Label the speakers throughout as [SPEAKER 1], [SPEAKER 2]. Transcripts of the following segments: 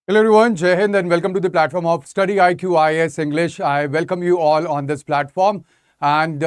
[SPEAKER 1] Hello everyone, Jai Hind and welcome to the platform of StudyIQIASEnglish. I welcome you all on this platform. And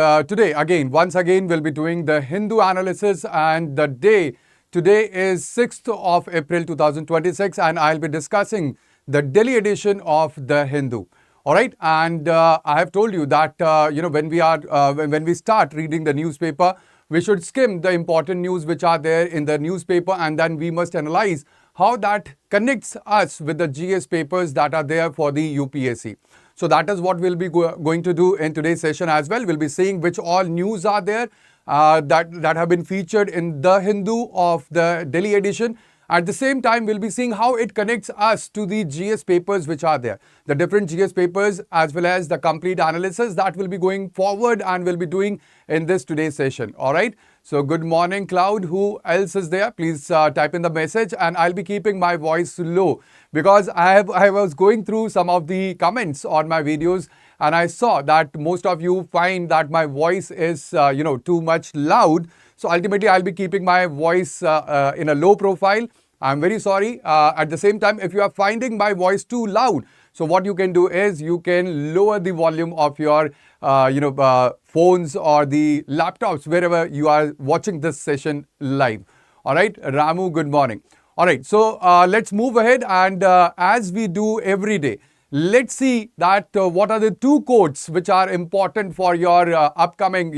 [SPEAKER 1] once again, we'll be doing the Hindu analysis and the day. Today is 6th of April 2026 and I'll be discussing the Delhi edition of the Hindu. All right, and I have told you that when we start reading the newspaper, we should skim the important news which are there in the newspaper, and then we must analyze how that connects us with the GS papers that are there for the UPSC. So that is what we'll be going to do in today's session as well. We'll be seeing which all news are there that have been featured in the Hindu of the Delhi edition. At the same time, we'll be seeing how it connects us to the GS papers which are there. The different GS papers as well as the complete analysis that will be going forward and we'll be doing in this today's session. All right. So good morning, Cloud. Who else is there? Please type in the message, and I'll be keeping my voice low because I was going through some of the comments on my videos and I saw that most of you find that my voice is too much loud. So ultimately, I'll be keeping my voice in a low profile. I'm very sorry. At the same time, if you are finding my voice too loud, so what you can do is you can lower the volume of your phones or the laptops wherever you are watching this session live. All right, Ramu, good morning. All right, so let's move ahead, and as we do every day, let's see that what are the two quotes which are important for your upcoming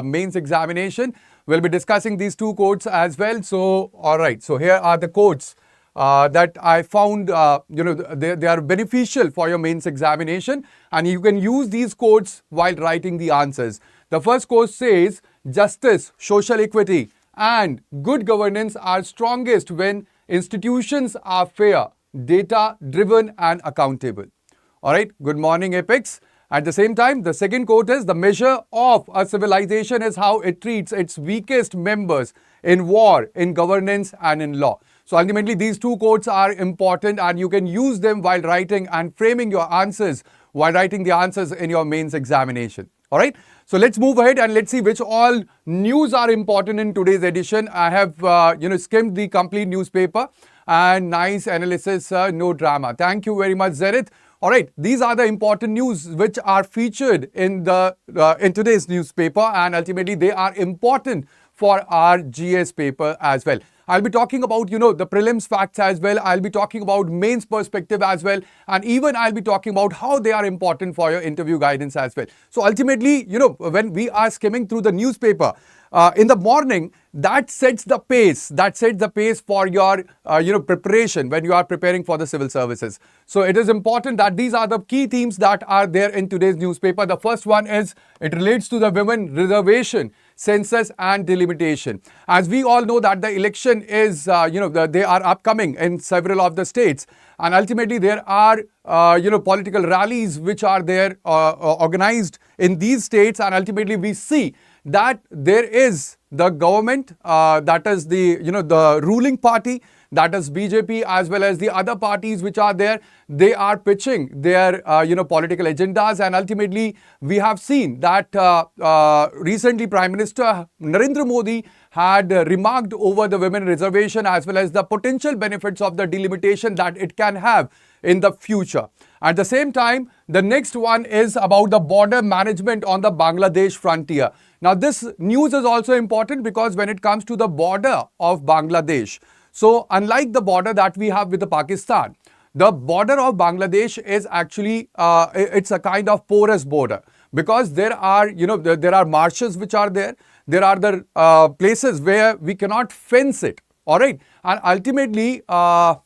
[SPEAKER 1] mains examination. We'll be discussing these two quotes as well. So, all right. So here are the quotes that I found, they are beneficial for your mains examination. And you can use these quotes while writing the answers. The first quote says, justice, social equity, and good governance are strongest when institutions are fair, data-driven, and accountable. All right. Good morning, Apex. At the same time, the second quote is, the measure of a civilization is how it treats its weakest members in war, in governance, and in law. So ultimately, these two quotes are important and you can use them while writing and framing your answers while writing the answers in your mains examination. All right. So let's move ahead and let's see which all news are important in today's edition. I have, skimmed the complete newspaper and nice analysis, no drama. Thank you very much, Zenith. All right, these are the important news which are featured in today's newspaper, and ultimately they are important for our GS paper as well. I'll be talking about, the prelims facts as well. I'll be talking about mains perspective as well. And even I'll be talking about how they are important for your interview guidance as well. So ultimately, when we are skimming through the newspaper, in the morning, that sets the pace. That sets the pace for your, preparation when you are preparing for the civil services. So it is important that these are the key themes that are there in today's newspaper. The first one is it relates to the women reservation, census and delimitation. As we all know that the election is, they are upcoming in several of the states. And ultimately, there are, political rallies which are there organized in these states. And ultimately, we see that there is the government, that is the ruling party, that is BJP, as well as the other parties which are there. They are pitching their, political agendas. And ultimately, we have seen that recently Prime Minister Narendra Modi had remarked over the women reservation as well as the potential benefits of the delimitation that it can have in the future. At the same time, the next one is about the border management on the Bangladesh frontier. Now, this news is also important because when it comes to the border of Bangladesh, so unlike the border that we have with the Pakistan, the border of Bangladesh is actually, it's a kind of porous border because there are, there are marshes which are there. There are the places where we cannot fence it. All right. And ultimately,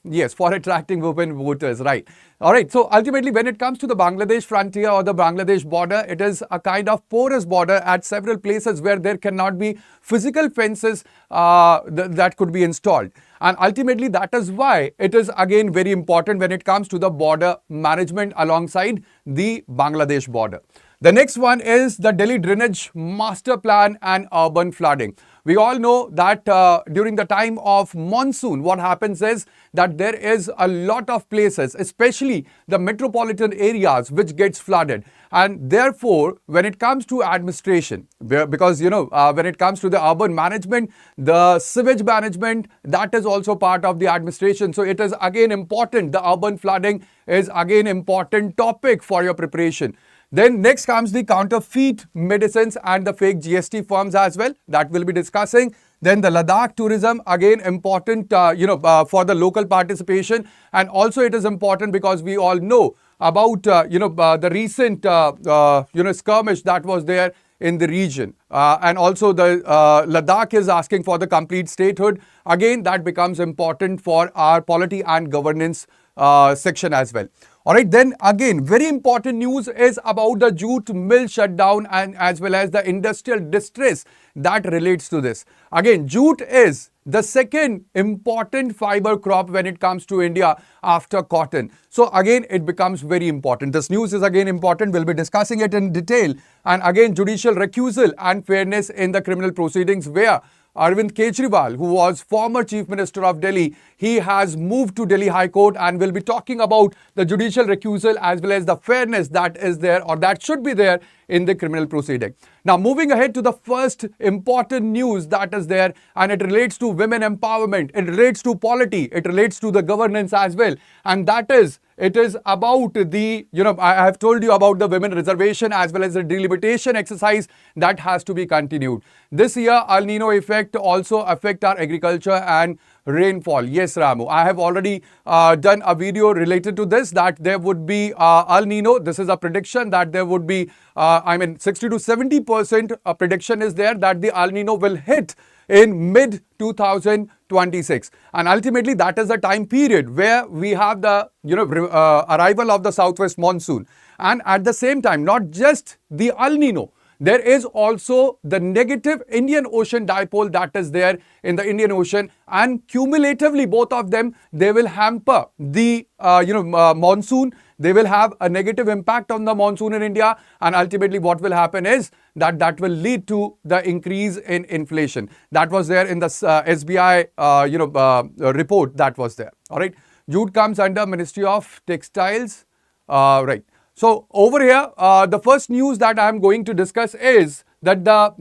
[SPEAKER 1] yes, for attracting women voters, right. All right. So ultimately, when it comes to the Bangladesh frontier or the Bangladesh border, it is a kind of porous border at several places where there cannot be physical fences that could be installed. And ultimately, that is why it is again very important when it comes to the border management alongside the Bangladesh border. The next one is the Delhi Drainage Master Plan and urban flooding. We all know that during the time of monsoon, what happens is that there is a lot of places, especially the metropolitan areas, which gets flooded. And therefore, when it comes to administration, because, when it comes to the urban management, the sewage management, that is also part of the administration. So it is again important. The urban flooding is again important topic for your preparation. Then next comes the counterfeit medicines and the fake GST firms as well. That we'll be discussing. Then the Ladakh tourism, again important, for the local participation. And also it is important because we all know about, the recent, skirmish that was there in the region. And also the Ladakh is asking for the complete statehood. Again, that becomes important for our polity and governance section as well. All right, then again, very important news is about the jute mill shutdown and as well as the industrial distress that relates to this. Again, jute is the second important fiber crop when it comes to India after cotton. So again, it becomes very important. This news is again important. We'll be discussing it in detail. And again, judicial recusal and fairness in the criminal proceedings where Arvind Kejriwal, who was former Chief Minister of Delhi, he has moved to Delhi High Court and will be talking about the judicial recusal as well as the fairness that is there or that should be there in the criminal proceeding. Now, moving ahead to the first important news that is there, and it relates to women empowerment, it relates to polity, it relates to the governance as well, and that is, it is about the, I have told you about the women reservation as well as the delimitation exercise that has to be continued. This year, El Nino effect also affect our agriculture and rainfall. Yes, Ramu, I have already done a video related to this, that there would be El Nino. This is a prediction that there would be, 60 to 70% prediction is there that the El Nino will hit in mid 2026, and ultimately that is the time period where we have the arrival of the southwest monsoon, and at the same time not just the El Nino, there is also the negative Indian Ocean dipole that is there in the Indian Ocean, and cumulatively both of them, they will hamper the monsoon. They will have a negative impact on the monsoon in India, and ultimately what will happen is that will lead to the increase in inflation. That was there in the SBI report that was there. All right, jute comes under Ministry of Textiles, right. So over here, the first news that I am going to discuss is that the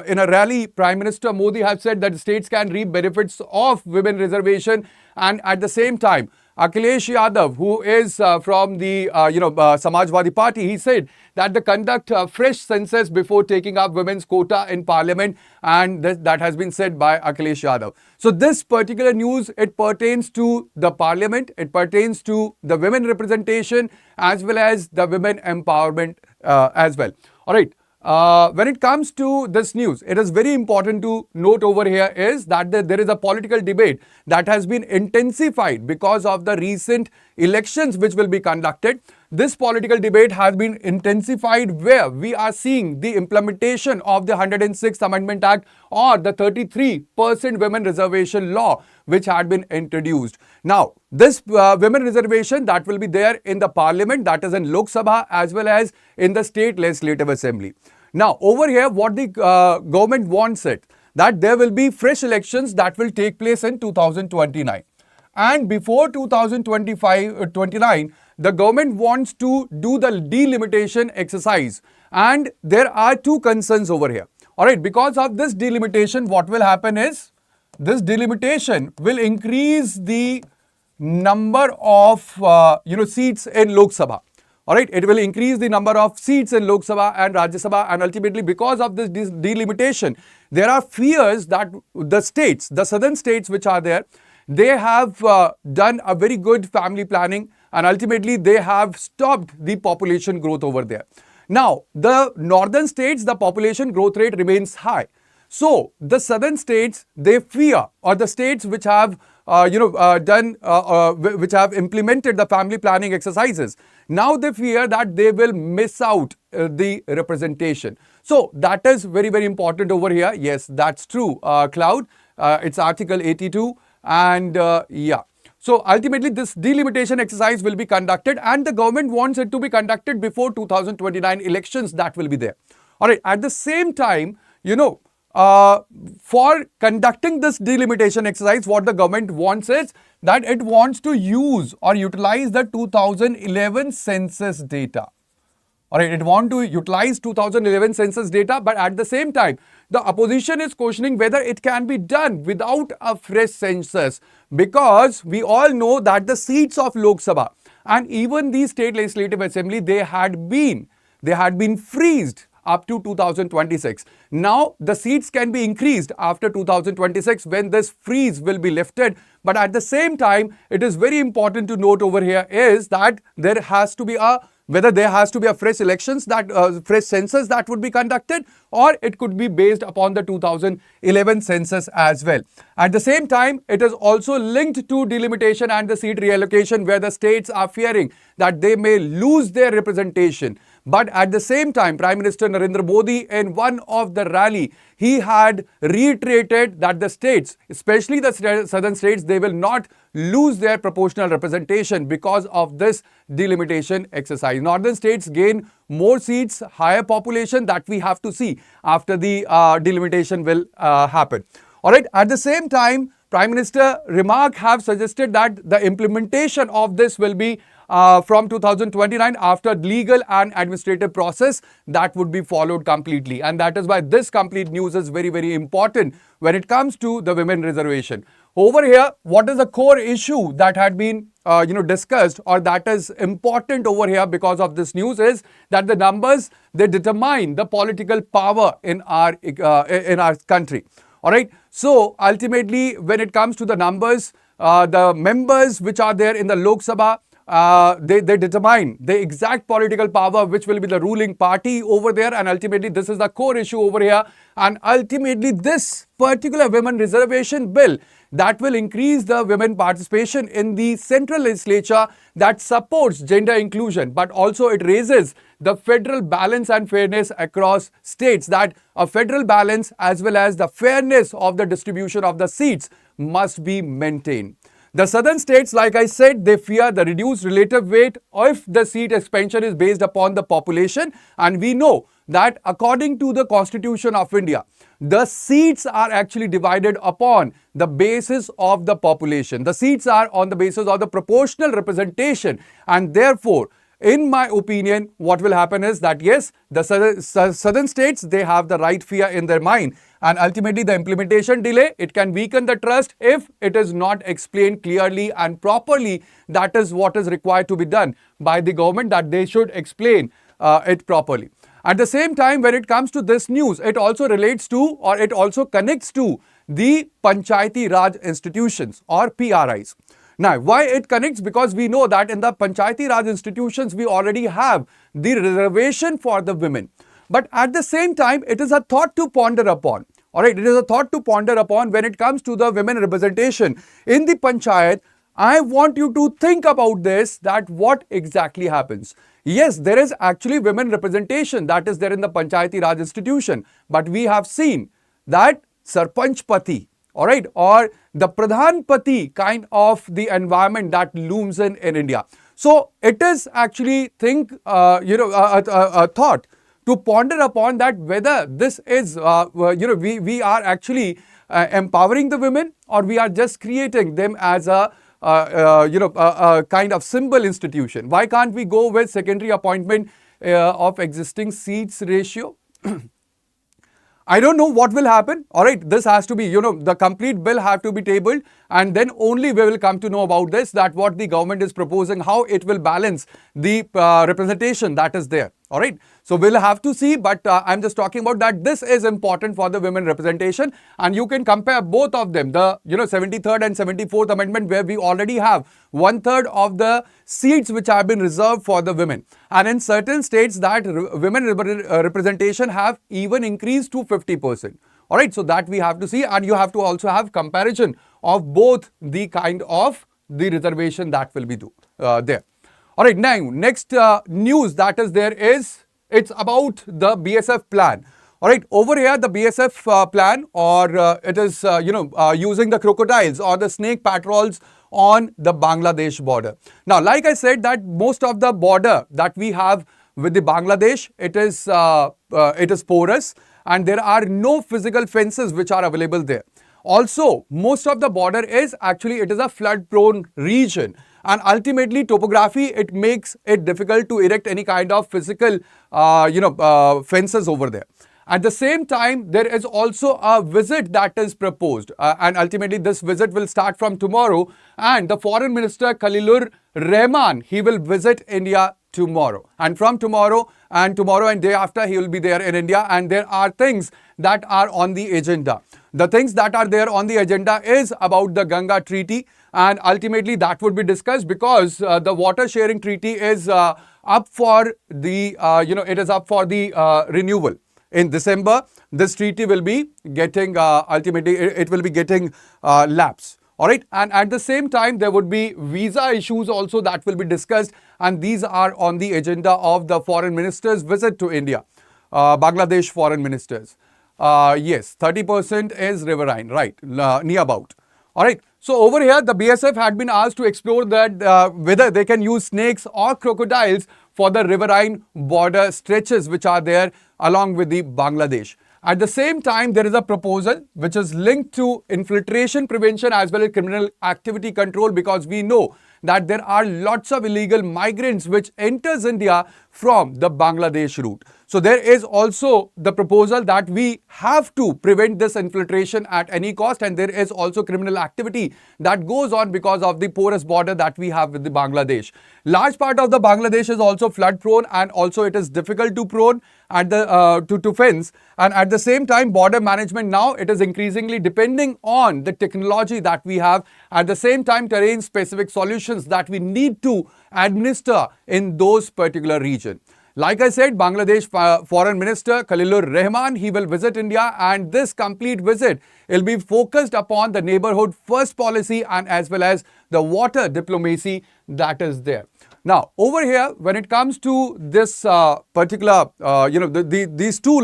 [SPEAKER 1] in a rally, Prime Minister Modi has said that states can reap benefits of women reservation, and at the same time, Akhilesh Yadav, who is from the Samajwadi Party, he said that they conduct a fresh census before taking up women's quota in Parliament, and that has been said by Akhilesh Yadav. So this particular news, it pertains to the Parliament, it pertains to the women representation as well as the women empowerment as well. All right. When it comes to this news, it is very important to note over here is that there is a political debate that has been intensified because of the recent elections which will be conducted. This political debate has been intensified where we are seeing the implementation of the 106th Amendment Act or the 33% women reservation law which had been introduced. Now, this women reservation that will be there in the Parliament, that is in Lok Sabha as well as in the State Legislative Assembly. Now, over here, what the government wants it, that there will be fresh elections that will take place in 2029. And before 2029, the government wants to do the delimitation exercise. And there are two concerns over here. All right, because of this delimitation, what will happen is, this delimitation will increase the number of seats in Lok Sabha. All right, it will increase the number of seats in Lok Sabha and Rajya Sabha, and ultimately because of this delimitation, there are fears that the states, the southern states which are there, they have done a very good family planning, and ultimately they have stopped the population growth over there. Now, the northern states, the population growth rate remains high. So, the southern states, they fear, or the states which have which have implemented the family planning exercises, now they fear that they will miss out the representation. So, that is very, very important over here. Yes, that's true, Cloud. It's Article 82 and yeah. So ultimately, this delimitation exercise will be conducted, and the government wants it to be conducted before 2029 elections that will be there. All right. At the same time, for conducting this delimitation exercise, what the government wants is that it wants to use or utilize the 2011 census data. All right, it wants to utilize 2011 census data, but at the same time, the opposition is questioning whether it can be done without a fresh census, because we all know that the seats of Lok Sabha and even the state legislative assembly, they had been freezed up to 2026. Now, the seats can be increased after 2026 when this freeze will be lifted. But at the same time, it is very important to note over here is that there has to be a fresh elections fresh census that would be conducted, or it could be based upon the 2011 census as well. At the same time, it is also linked to delimitation and the seat reallocation, where the states are fearing that they may lose their representation. But at the same time, Prime Minister Narendra Modi, in one of the rally, he had reiterated that the states, especially the southern states, they will not lose their proportional representation because of this delimitation exercise. Northern states gain more seats, higher population, that we have to see after the delimitation will happen. All right. At the same time, Prime Minister remark have suggested that the implementation of this will be from 2029 after legal and administrative process that would be followed completely. And that is why this complete news is very, very important when it comes to the women reservation. Over here, what is the core issue that had been discussed, or that is important over here because of this news, is that the numbers, they determine the political power in our country. All right. So ultimately, when it comes to the numbers, the members which are there in the Lok Sabha, they determine the exact political power which will be the ruling party over there, and ultimately this is the core issue over here. And ultimately this particular women reservation bill that will increase the women participation in the central legislature, that supports gender inclusion, but also it raises the federal balance and fairness across states, that a federal balance as well as the fairness of the distribution of the seats must be maintained. The southern states, like I said, they fear the reduced relative weight if the seat expansion is based upon the population. And we know that according to the Constitution of India, the seats are actually divided upon the basis of the population. The seats are on the basis of the proportional representation, and therefore, in my opinion, what will happen is that yes, the southern states, they have the right fear in their mind, and ultimately the implementation delay, it can weaken the trust if it is not explained clearly and properly. That is what is required to be done by the government, that they should explain it properly. At the same time, when it comes to this news, it also relates to, or it also connects to the Panchayati Raj institutions or PRIs. Now, why it connects? Because we know that in the Panchayati Raj institutions, we already have the reservation for the women. But at the same time, it is a thought to ponder upon. All right, it is a thought to ponder upon when it comes to the women representation in the Panchayat. I want you to think about this, that what exactly happens. Yes, there is actually women representation that is there in the Panchayati Raj institution, but we have seen that Sarpanch Pati, all right, or the Pradhan Pati kind of the environment that looms in India. So it is actually a thought to ponder upon that whether this is we are actually empowering the women, or we are just creating them as a kind of symbol institution. Why can't we go with secondary appointment of existing seats ratio? I don't know what will happen. All right, this has to be, the complete bill have to be tabled, and then only we will come to know about this, that what the government is proposing, how it will balance the representation that is there. All right, so we'll have to see, but I'm just talking about that this is important for the women representation, and you can compare both of them, the 73rd and 74th amendment, where we already have 1/3 of the seats which have been reserved for the women, and in certain states that women representation have even increased to 50%. All right, so that we have to see, and you have to also have comparison of both the kind of the reservation that will be there. All right, now next news that is there is, it's about the BSF plan. All right, over here the BSF plan, or it is using the crocodiles or the snake patrols on the Bangladesh border. Now, like I said, that most of the border that we have with the Bangladesh, it is porous, and there are no physical fences which are available there. Also, most of the border is actually, it is a flood prone region, and ultimately topography, it makes it difficult to erect any kind of physical fences over there. At the same time, there is also a visit that is proposed, and ultimately this visit will start from tomorrow, and the Foreign Minister Khalilur Rahman, he will visit India tomorrow, and from tomorrow and day after, he will be there in India, and there are things that are on the agenda. The things that are there on the agenda is about the Ganga Treaty, and ultimately that would be discussed because the water sharing treaty is up for the renewal. In December, this treaty will be getting ultimately it will be getting lapse. All right, and at the same time, there would be visa issues also that will be discussed, and these are on the agenda of the foreign ministers' visit to India, Bangladesh foreign ministers. Yes, 30% is riverine, right, near about. All right, so over here, the BSF had been asked to explore that whether they can use snakes or crocodiles for the riverine border stretches which are there along with the Bangladesh. At the same time, there is a proposal which is linked to infiltration prevention as well as criminal activity control, because we know that there are lots of illegal migrants which enters India from the Bangladesh route. So there is also the proposal that we have to prevent this infiltration at any cost, and there is also criminal activity that goes on because of the porous border that we have with the Bangladesh. Large part of the Bangladesh is also flood prone, and also it is difficult to prone at the to fence, and at the same time border management now it is increasingly depending on the technology that we have, at the same time terrain specific solutions that we need to administer in those particular region. Like I said, Bangladesh Foreign Minister Khalilur Rahman, he will visit India, and this complete visit will be focused upon the neighborhood first policy and as well as the water diplomacy that is there. Now, over here, when it comes to this particular, these two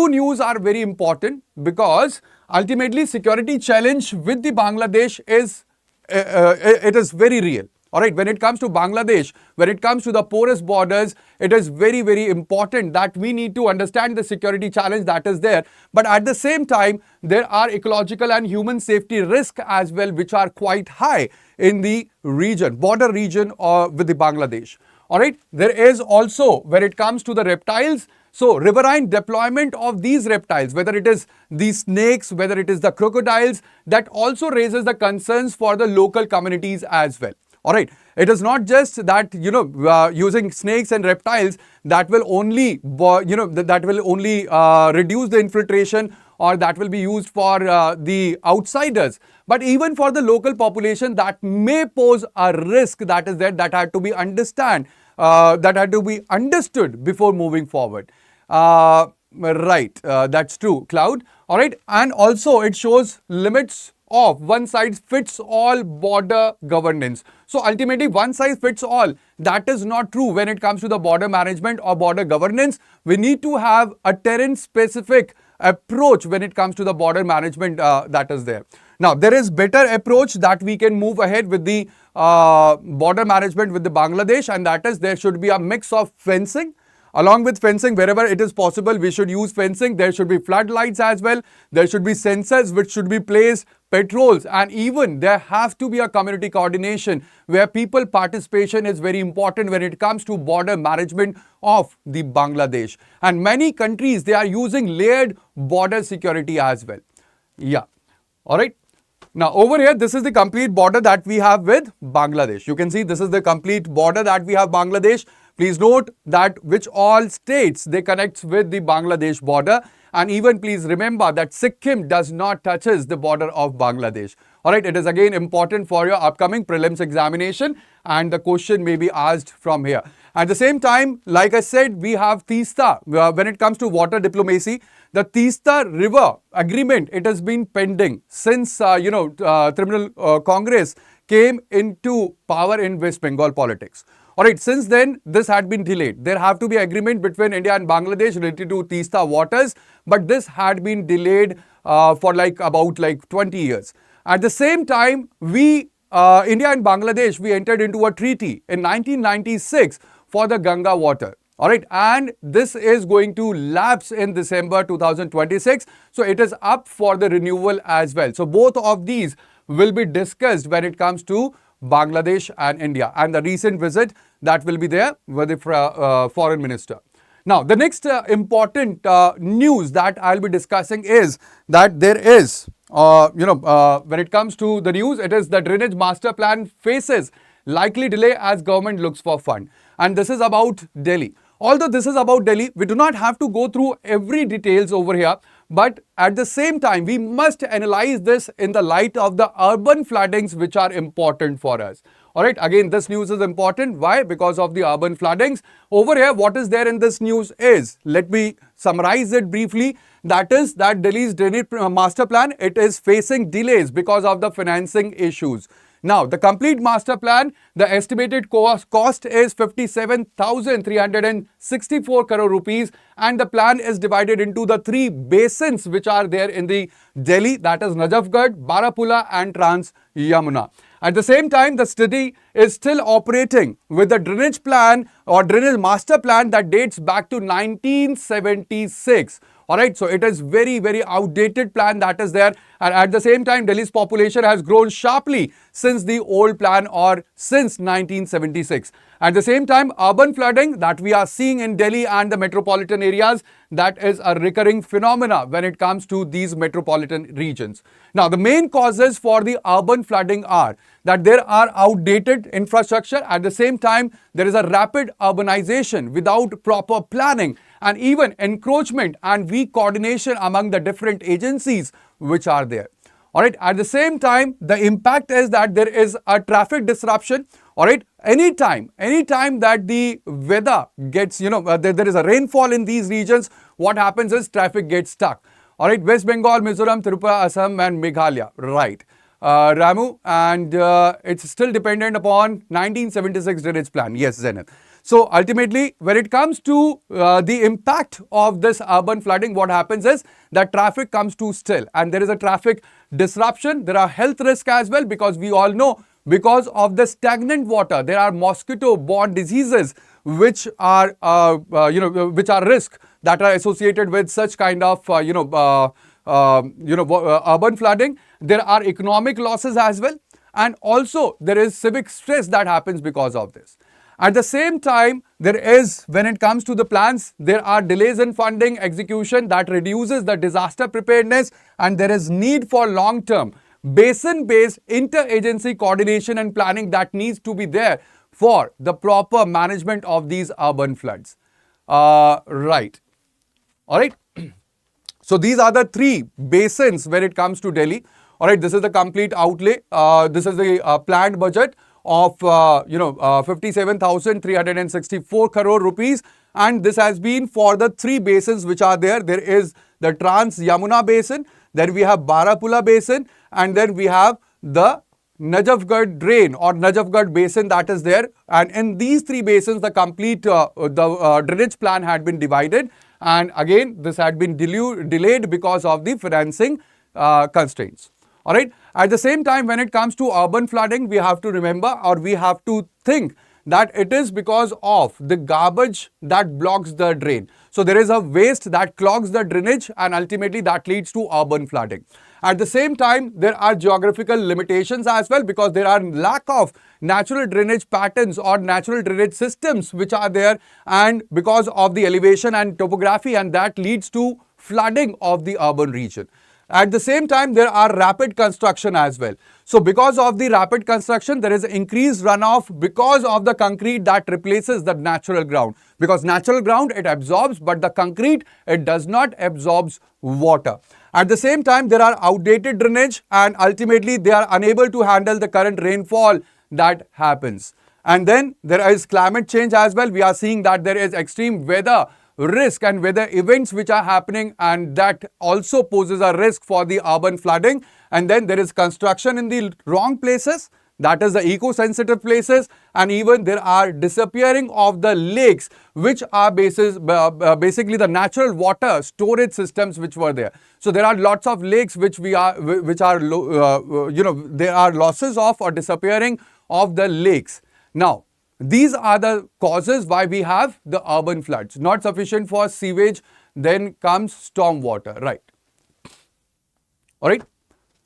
[SPEAKER 1] news are very important, because ultimately security challenge with the Bangladesh is, it is very real. All right, when it comes to Bangladesh, when it comes to the porous borders, it is very, very important that we need to understand the security challenge that is there. But at the same time, there are ecological and human safety risks as well, which are quite high in the region, border region with the Bangladesh. All right, there is also, when it comes to the reptiles, so riverine deployment of these reptiles, whether it is the snakes, whether it is the crocodiles, that also raises the concerns for the local communities as well. All right, it is not just that, using snakes and reptiles that will only, reduce the infiltration, or that will be used for the outsiders, but even for the local population that may pose a risk that is there, that had to be understood before moving forward. Right, that's true, Cloud. All right, and also it shows limits of one size fits all border governance. So ultimately, one size fits all, that is not true when it comes to the border management or border governance. We need to have a terrain specific approach when it comes to the border management that is there. Now, there is better approach that we can move ahead with the border management with the Bangladesh, and that is there should be a mix of fencing. Along with fencing, wherever it is possible, we should use fencing. There should be floodlights as well. There should be sensors which should be placed, patrols, and even there have to be a community coordination where people participation is very important when it comes to border management of the Bangladesh. And many countries, they are using layered border security as well. Yeah. All right. Now, over here, this is the complete border that we have with Bangladesh. You can see this is the complete border that we have Bangladesh. Please note that which all states they connect with the Bangladesh border, and even please remember that Sikkim does not touches the border of Bangladesh. All right, it is again important for your upcoming prelims examination, and the question may be asked from here. At the same time, like I said, we have Teesta. When it comes to water diplomacy, the Teesta River Agreement, it has been pending since, Tribunal Congress came into power in West Bengal politics. All right, since then, this had been delayed. There have to be agreement between India and Bangladesh related to Teesta waters, but this had been delayed for about 20 years. At the same time, India and Bangladesh, we entered into a treaty in 1996 for the Ganga water. All right, and this is going to lapse in December 2026. So it is up for the renewal as well. So both of these will be discussed when it comes to Bangladesh and India, and the recent visit that will be there with the foreign minister. Now, the next important news that I'll be discussing is that there is, when it comes to the news, it is the drainage master plan faces likely delay as government looks for fund. And this is about Delhi. Although this is about Delhi, we do not have to go through every details over here. But at the same time, we must analyze this in the light of the urban floodings which are important for us. All right, again, this news is important. Why? Because of the urban floodings. Over here, what is there in this news is, let me summarize it briefly. That is that Delhi's drainage master plan, it is facing delays because of the financing issues. Now, the complete master plan, the estimated cost is 57,364 crore rupees, and the plan is divided into the three basins which are there in the Delhi, that is Najafgarh, Barapulla and Trans Yamuna. At the same time, the study is still operating with the drainage plan or drainage master plan that dates back to 1976. All right, so it is very, very outdated plan that is there. And at the same time, Delhi's population has grown sharply since the old plan or since 1976. At the same time, urban flooding that we are seeing in Delhi and the metropolitan areas, that is a recurring phenomena when it comes to these metropolitan regions. Now, the main causes for the urban flooding are that there are outdated infrastructure. At the same time, there is a rapid urbanization without proper planning and even encroachment and weak coordination among the different agencies which are there. All right, at the same time, the impact is that there is a traffic disruption. All right, anytime that the weather gets, there is a rainfall in these regions, what happens is traffic gets stuck. All right, West Bengal, Mizoram, Tripura, Assam and Meghalaya, right. Ramu, and it's still dependent upon 1976 drainage plan. Yes, Zenith. So ultimately, when it comes to the impact of this urban flooding, what happens is that traffic comes to still and there is a traffic disruption. There are health risks as well, because we all know because of the stagnant water, there are mosquito-borne diseases which are, which are risks that are associated with such kind of, urban flooding. There are economic losses as well. And also there is civic stress that happens because of this. At the same time, there is, when it comes to the plans, there are delays in funding execution that reduces the disaster preparedness, and there is need for long-term basin-based interagency coordination and planning that needs to be there for the proper management of these urban floods. Right. All right. So these are the three basins when it comes to Delhi. All right. This is the complete outlay. This is the planned budget of 57,364 crore rupees, and this has been for the three basins which are there. There is the Trans Yamuna basin, then we have Barapulla basin, and then we have the Najafgarh drain or Najafgarh basin that is there. And in these three basins, the complete drainage plan had been divided, and again this had been delayed because of the financing constraints. All right. At the same time, when it comes to urban flooding, we have to remember, or we have to think that it is because of the garbage that blocks the drain. So there is a waste that clogs the drainage, and ultimately that leads to urban flooding. At the same time, there are geographical limitations as well, because there are lack of natural drainage patterns or natural drainage systems which are there, and because of the elevation and topography, and that leads to flooding of the urban region. At the same time, there are rapid construction as well. So because of the rapid construction, there is increased runoff because of the concrete that replaces the natural ground. Because natural ground, it absorbs, but the concrete, it does not absorb water. At the same time, there are outdated drainage, and ultimately they are unable to handle the current rainfall that happens. And then there is climate change as well. We are seeing that there is extreme weather risk and weather events which are happening, and that also poses a risk for the urban flooding. And then there is construction in the wrong places that is the eco-sensitive places, and even there are disappearing of the lakes, which are basically the natural water storage systems which were there. So there are lots of lakes which there are losses of or disappearing of the lakes. Now, these are the causes why we have the urban floods. Not sufficient for sewage, then comes storm water, right? All right.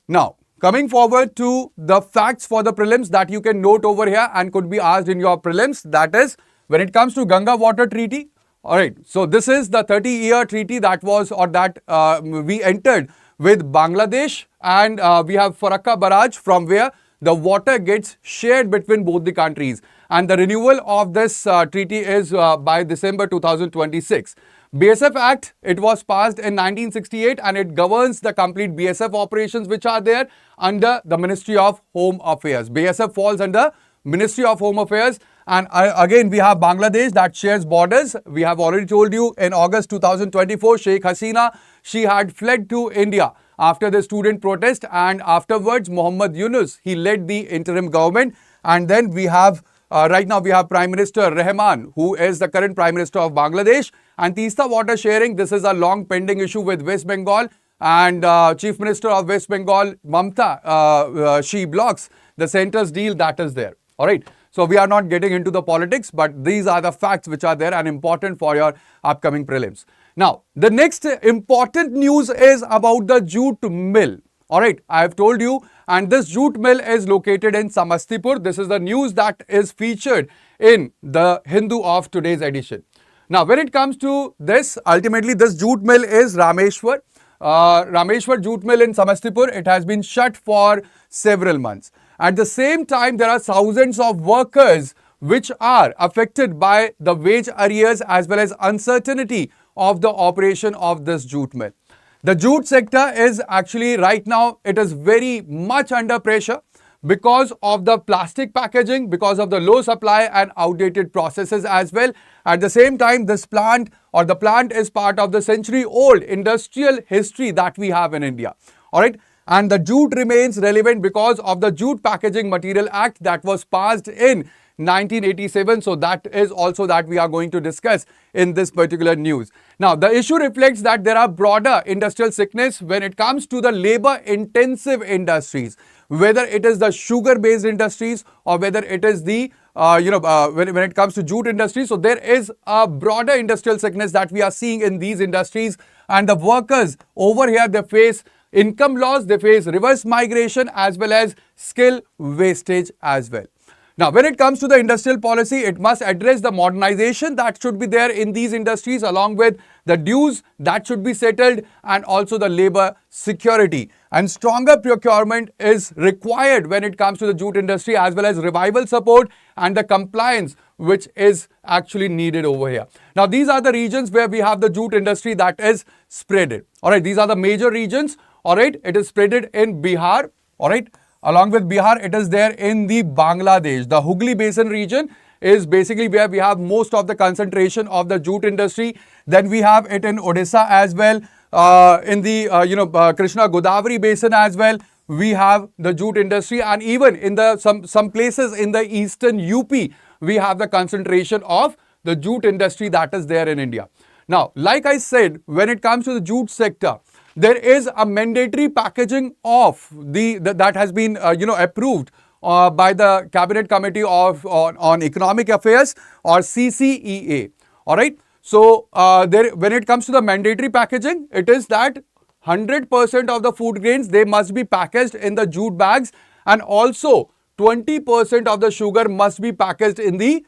[SPEAKER 1] Now, coming forward to the facts for the prelims that you can note over here and could be asked in your prelims, that is, when it comes to Ganga Water Treaty, all right, so this is the 30-year treaty that was, or that we entered with Bangladesh, and we have Farakka Barrage, from where the water gets shared between both the countries. And the renewal of this treaty is by December 2026. BSF Act, it was passed in 1968, and it governs the complete BSF operations which are there under the Ministry of Home Affairs. BSF falls under Ministry of Home Affairs. And again, we have Bangladesh that shares borders. We have already told you in August 2024, Sheikh Hasina, she had fled to India after the student protest, and afterwards Muhammad Yunus, he led the interim government. And then we have right now we have Prime Minister Rahman, who is the current Prime Minister of Bangladesh. And Teesta water sharing, this is a long pending issue with West Bengal, and Chief Minister of West Bengal, Mamta, she blocks the centre's deal that is there. All right. So we are not getting into the politics, but these are the facts which are there and important for your upcoming prelims. Now, the next important news is about the jute mill. All right, I have told you, and this jute mill is located in Samastipur. This is the news that is featured in the Hindu of today's edition. Now, when it comes to this, ultimately this jute mill is Rameshwar. Rameshwar jute mill in Samastipur, it has been shut for several months. At the same time, there are thousands of workers which are affected by the wage arrears as well as uncertainty of the operation of this jute mill. The jute sector is actually right now, it is very much under pressure because of the plastic packaging, because of the low supply and outdated processes as well. At the same time, this plant or the plant is part of the century-old industrial history that we have in India. All right. And the jute remains relevant because of the Jute Packaging Material Act that was passed in 1987. So that is also that we are going to discuss in this particular news. Now, the issue reflects that there are broader industrial sickness when it comes to the labor-intensive industries, whether it is the sugar-based industries or whether it is the when it comes to jute industry. So there is a broader industrial sickness that we are seeing in these industries, and the workers over here, they face income loss, they face reverse migration as well as skill wastage as well. Now, when it comes to the industrial policy, it must address the modernization that should be there in these industries, along with the dues that should be settled and also the labor security. And stronger procurement is required when it comes to the jute industry, as well as revival support and the compliance which is actually needed over here. Now, these are the regions where we have the jute industry that is spreaded. All right, these are the major regions. All right, it is spreaded in Bihar. All right, along with Bihar, it is there in the Bangladesh. The Hooghly Basin region is basically where we have most of the concentration of the jute industry. Then we have it in Odisha as well. In the Krishna Godavari Basin as well, we have the jute industry, and even in the some places in the eastern UP, we have the concentration of the jute industry that is there in India. Now, like I said, when it comes to the jute sector, there is a mandatory packaging of that has been approved by the Cabinet Committee on Economic Affairs, or CCEA. All right. So when it comes to the mandatory packaging, it is that 100% of the food grains, they must be packaged in the jute bags, and also 20% of the sugar must be packaged in the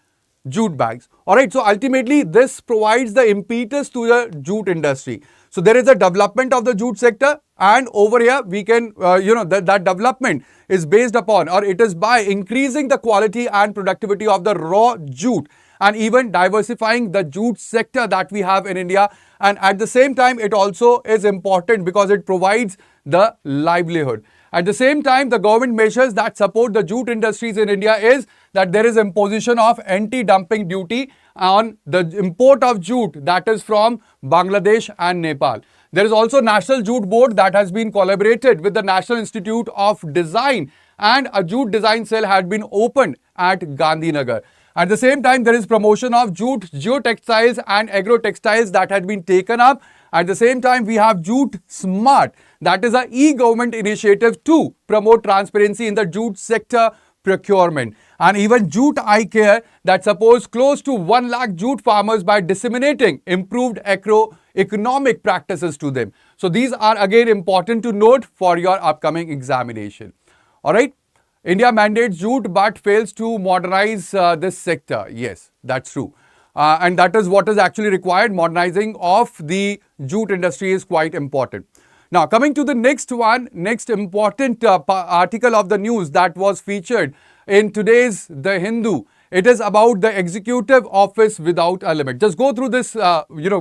[SPEAKER 1] jute bags. All right. So ultimately, this provides the impetus to the jute industry. So there is a development of the jute sector, and over here we can, that development is based upon, or it is by increasing the quality and productivity of the raw jute, and even diversifying the jute sector that we have in India. And at the same time, it also is important because it provides the livelihood. At the same time, the government measures that support the jute industries in India is that there is imposition of anti-dumping duty on the import of jute that is from Bangladesh and Nepal. There is also National Jute Board that has been collaborated with the National Institute of Design and a jute design cell had been opened at Gandhinagar. At the same time, there is promotion of jute, geotextiles and agro-textiles that had been taken up. At the same time, we have Jute Smart, that is a e-government initiative to promote transparency in the jute sector procurement. And even Jute Eye Care that supports close to 1 lakh jute farmers by disseminating improved agroeconomic practices to them. So these are again important to note for your upcoming examination. Alright. India mandates jute but fails to modernize this sector. Yes, that's true. And that is what is actually required. Modernizing of the jute industry is quite important. Now, coming to the next one, next important article of the news that was featured in today's The Hindu. It is about the executive office without a limit. Just go through this,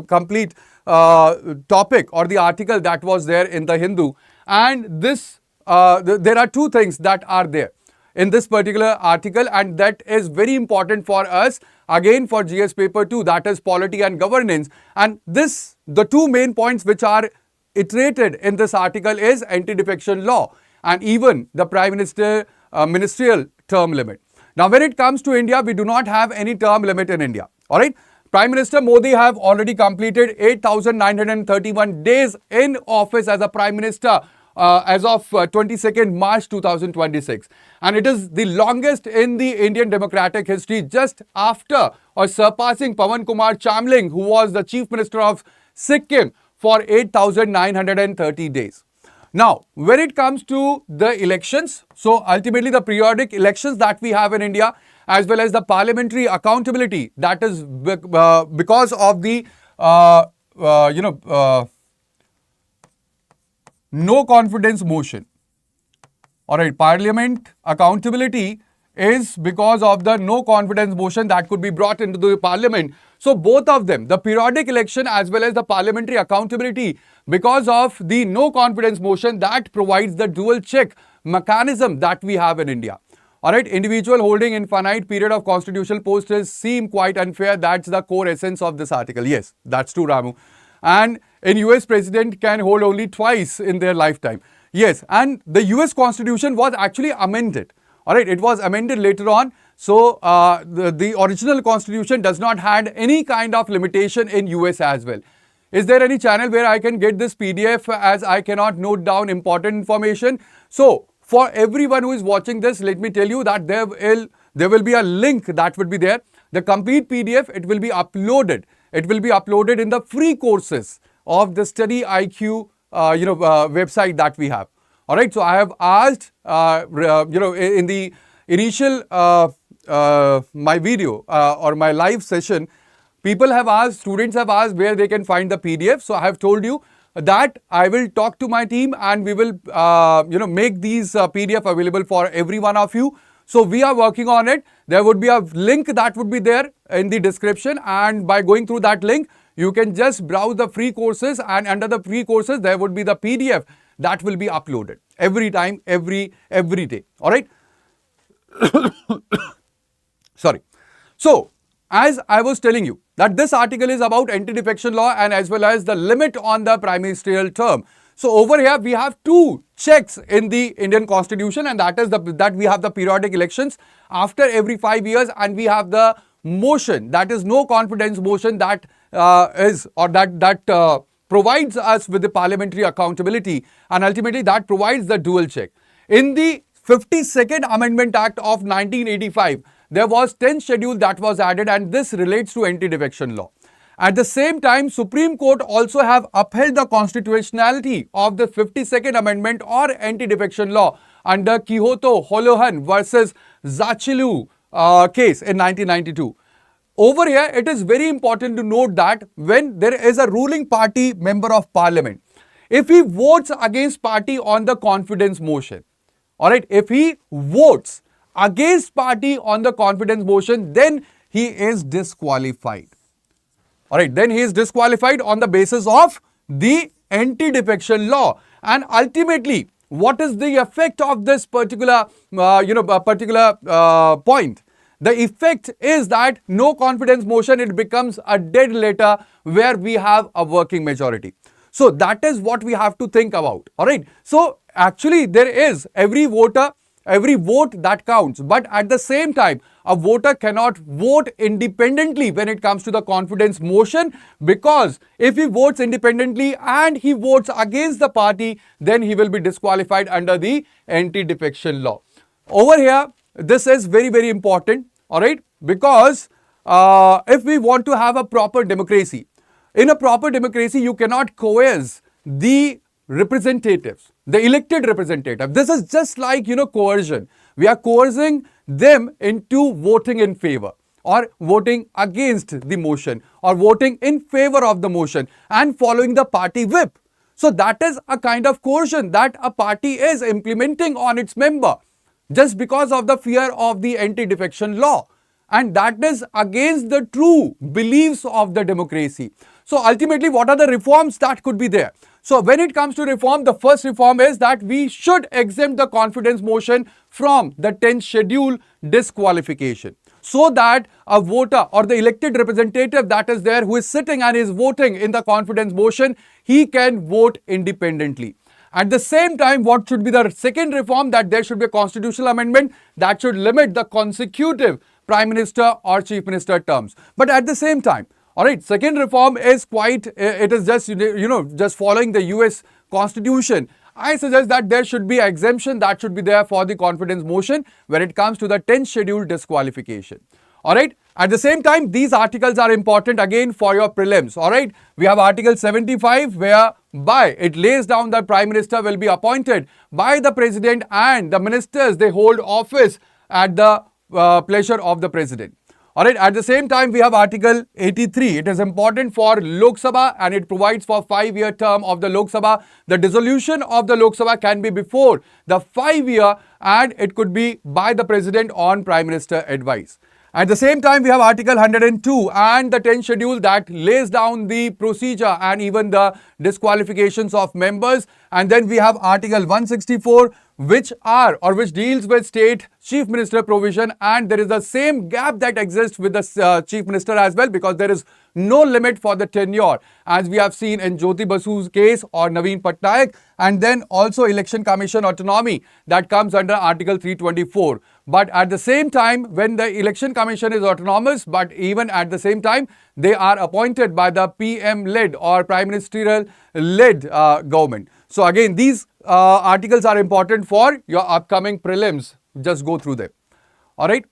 [SPEAKER 1] complete topic or the article that was there in The Hindu. And this, there are two things that are there in this particular article, and that is very important for us, again for GS paper 2, that is polity and governance. And this, the two main points which are iterated in this article is anti-defection law and even the Prime Minister ministerial term limit. Now, when it comes to India, we do not have any term limit in India. All right. Prime Minister Modi have already completed 8,931 days in office as a Prime Minister as of 22nd March 2026. And it is the longest in the Indian democratic history, just after or surpassing Pawan Kumar Chamling, who was the Chief Minister of Sikkim for 8,930 days. Now, when it comes to the elections, so ultimately the periodic elections that we have in India, as well as the parliamentary accountability, that is because of the, no confidence motion. Alright, parliament accountability is because of the no confidence motion that could be brought into the parliament. So both of them, the periodic election as well as the parliamentary accountability, because of the no confidence motion, that provides the dual check mechanism that we have in India. Alright, individual holding infinite period of constitutional posts seem quite unfair. That's the core essence of this article. Yes, that's true, Ramu. And in US, president can hold only twice in their lifetime. Yes, and the US Constitution was actually amended. Alright, it was amended later on. So, the original Constitution does not have any kind of limitation in US as well. Is there any channel where I can get this PDF, as I cannot note down important information? So, for everyone who is watching this, let me tell you that there will be a link that would be there. The complete PDF, it will be uploaded. It will be uploaded in the free courses of the StudyIQ, website that we have. All right. So I have asked, in the initial my video or my live session, people have asked, students have asked where they can find the PDF. So I have told you that I will talk to my team and we will, make these PDF available for every one of you. So we are working on it. There would be a link that would be there in the description, and by going through that link, you can just browse the free courses, and under the free courses, there would be the PDF that will be uploaded every time, every day. All right. Sorry. So, as I was telling you that this article is about anti-defection law and as well as the limit on the prime ministerial term. So over here we have two checks in the Indian Constitution, and that is that we have the periodic elections after every 5 years, and we have the motion, that is no confidence motion, that provides us with the parliamentary accountability, and ultimately that provides the dual check. In the 52nd Amendment Act of 1985, there was 10th schedule that was added, and this relates to anti-defection law. At the same time, Supreme Court also have upheld the constitutionality of the 52nd Amendment or anti-defection law under Kyoto Holohan versus Zachilu case in 1992. Over here, it is very important to note that when there is a ruling party member of parliament, if he votes against party on the confidence motion, alright, if he votes against party on the confidence motion, then he is disqualified. Alright, then he is disqualified on the basis of the anti-defection law. And ultimately, what is the effect of this particular, point? The effect is that no confidence motion, it becomes a dead letter where we have a working majority. So that is what we have to think about. Alright, so actually there is every voter, every vote that counts. But at the same time, a voter cannot vote independently when it comes to the confidence motion, because if he votes independently and he votes against the party, then he will be disqualified under the anti-defection law. Over here, this is very, very important, all right, because if we want to have a proper democracy, in a proper democracy, you cannot coerce the representatives, the elected representative. This is just like, coercion. We are coercing them into voting in favor or voting against the motion or voting in favor of the motion and following the party whip. So that is a kind of coercion that a party is implementing on its member just because of the fear of the anti-defection law. And that is against the true beliefs of the democracy. So ultimately, what are the reforms that could be there? So when it comes to reform, the first reform is that we should exempt the confidence motion from the 10th schedule disqualification, so that a voter or the elected representative that is there who is sitting and is voting in the confidence motion, he can vote independently. At the same time, what should be the second reform? That there should be a constitutional amendment that should limit the consecutive Prime Minister or Chief Minister terms. But at the same time, all right, second reform is it is just, just following the US Constitution. I suggest that there should be exemption that should be there for the confidence motion when it comes to the 10th schedule disqualification. All right. At the same time, these articles are important again for your prelims. All right. We have Article 75 whereby it lays down that Prime Minister will be appointed by the President and the ministers, they hold office at the pleasure of the President. All right. At the same time, we have Article 83. It is important for Lok Sabha and it provides for 5-year term of the Lok Sabha. The dissolution of the Lok Sabha can be before the 5-year and it could be by the President on Prime Minister advice. At the same time, we have Article 102 and the 10th schedule that lays down the procedure and even the disqualifications of members. And then we have Article 164 which deals with state chief minister provision, and there is the same gap that exists with the chief minister as well, because there is no limit for the tenure as we have seen in Jyoti Basu's case or Naveen Patnaik, and then also election commission autonomy that comes under Article 324. But at the same time, when the election commission is autonomous, but even at the same time, they are appointed by the PM-led or Prime Ministerial-led government. So again, these articles are important for your upcoming prelims. Just go through them. All right.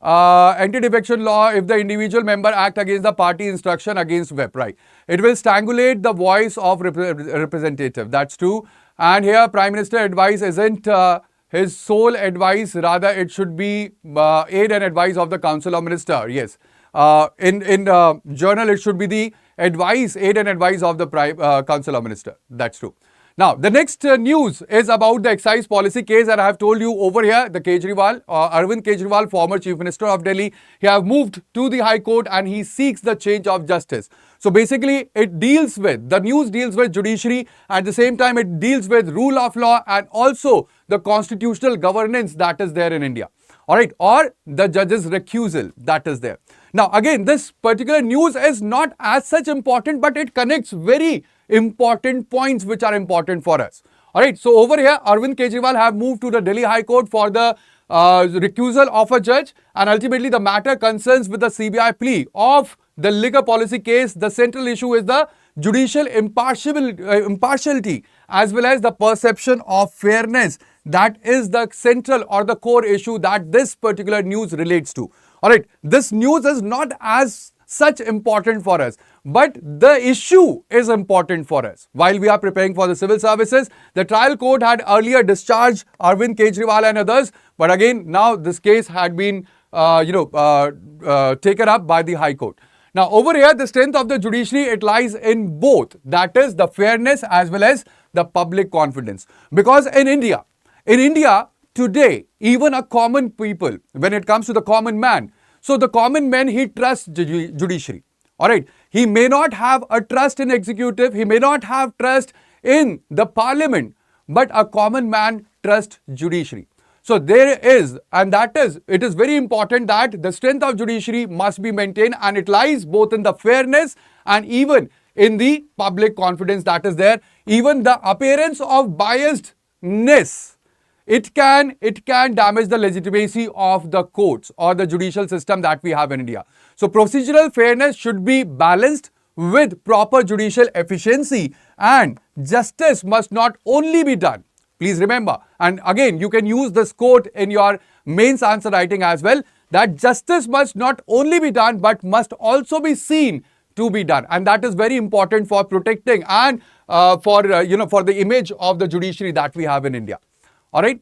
[SPEAKER 1] Anti-defection law, if the individual member act against the party instruction against whip, right? It will strangulate the voice of representative. That's true. And here Prime Minister advice isn't his sole advice. Rather, it should be aid and advice of the Council of Minister. Yes. In journal, it should be the advice, aid and advice of the Council of Minister. That's true. Now, the next news is about the excise policy case, and I have told you over here, the Kejriwal, Arvind Kejriwal, former Chief Minister of Delhi, he have moved to the High Court and he seeks the change of justice. So basically, the news deals with judiciary, at the same time it deals with rule of law and also the constitutional governance that is there in India. All right, or the judge's recusal that is there. Now, again, this particular news is not as such important, but it connects very important points which are important for us. All right, so over here, Arvind Kejriwal have moved to the Delhi High Court for the recusal of a judge, and ultimately the matter concerns with the CBI plea of the liquor policy case. The central issue is the judicial impartiality as well as the perception of fairness. That is the central or the core issue that this particular news relates to. All right, this news is not as such important for us, but the issue is important for us. While we are preparing for the civil services, the trial court had earlier discharged Arvind Kejriwal and others, but again, now this case had been taken up by the High Court. Now, over here, the strength of the judiciary, it lies in both. That is the fairness as well as the public confidence. Because in India today, even a common people, when it comes to the common man, so the common man, he trusts judiciary. All right. He may not have a trust in executive. He may not have trust in the parliament, but a common man trusts judiciary. So there is, and that is, it is very important that the strength of judiciary must be maintained, and it lies both in the fairness and even in the public confidence that is there. Even the appearance of biasedness it can damage the legitimacy of the courts or the judicial system that we have in India. So procedural fairness should be balanced with proper judicial efficiency, and justice must not only be done. Please remember, and again you can use this quote in your mains answer writing as well, that justice must not only be done but must also be seen to be done, and that is very important for protecting and for the image of the judiciary that we have in India. All right,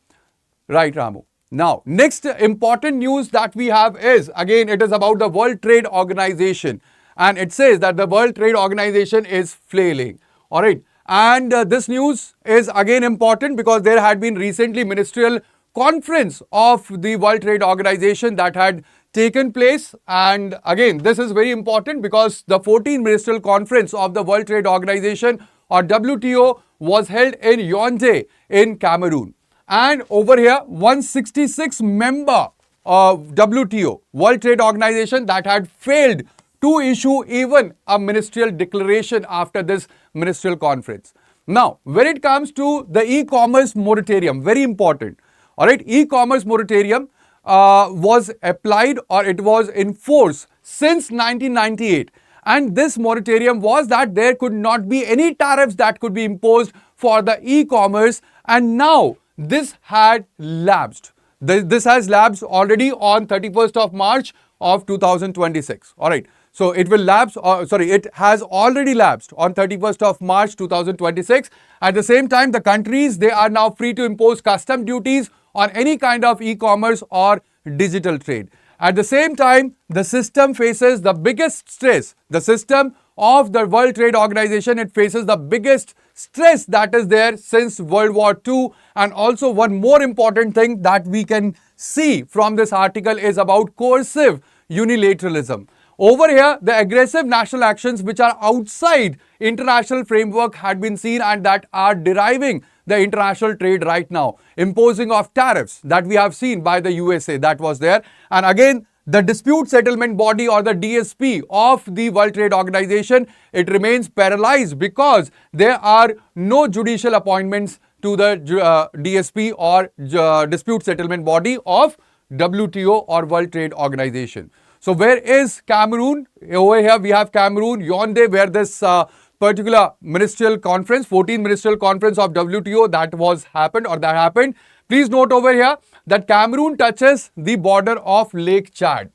[SPEAKER 1] Ramu. Now, next important news that we have is, again, it is about the World Trade Organization, and it says that the World Trade Organization is flailing. All right, and this news is again important because there had been recently ministerial conference of the World Trade Organization that had taken place, and again this is very important because the 14th ministerial conference of the World Trade Organization or WTO was held in Yaoundé in Cameroon, and over here 166 member of WTO World Trade Organization that had failed to issue even a ministerial declaration after this ministerial conference. Now, when it comes to the e-commerce moratorium, very important. All right, e-commerce moratorium was applied, or it was in force since 1998, and this moratorium was that there could not be any tariffs that could be imposed for the e-commerce, and now this had lapsed. This has lapsed already on 31st of March of 2026. All right. So it will lapse, it has already lapsed on 31st of March 2026. At the same time, the countries, they are now free to impose custom duties on any kind of e-commerce or digital trade. At the same time, the system faces the biggest stress. The system of the World Trade Organization, it faces the biggest stress that is there since World War II. And also one more important thing that we can see from this article is about coercive unilateralism. Over here, the aggressive national actions which are outside international framework had been seen and that are deriving the international trade right now. Imposing of tariffs that we have seen by the USA, that was there. And again, the dispute settlement body or the DSP of the World Trade Organization, it remains paralyzed because there are no judicial appointments to the DSP or dispute settlement body of WTO or World Trade Organization. So where is Cameroon? Over here we have Cameroon, Yaoundé, where this particular ministerial conference, 14th ministerial conference of WTO that happened. Please note over here that Cameroon touches the border of Lake Chad.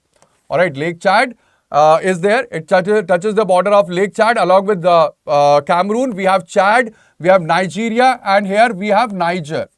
[SPEAKER 1] All right, Lake Chad is there. It touches the border of Lake Chad. Along with the Cameroon, we have Chad, we have Nigeria, and here we have Niger.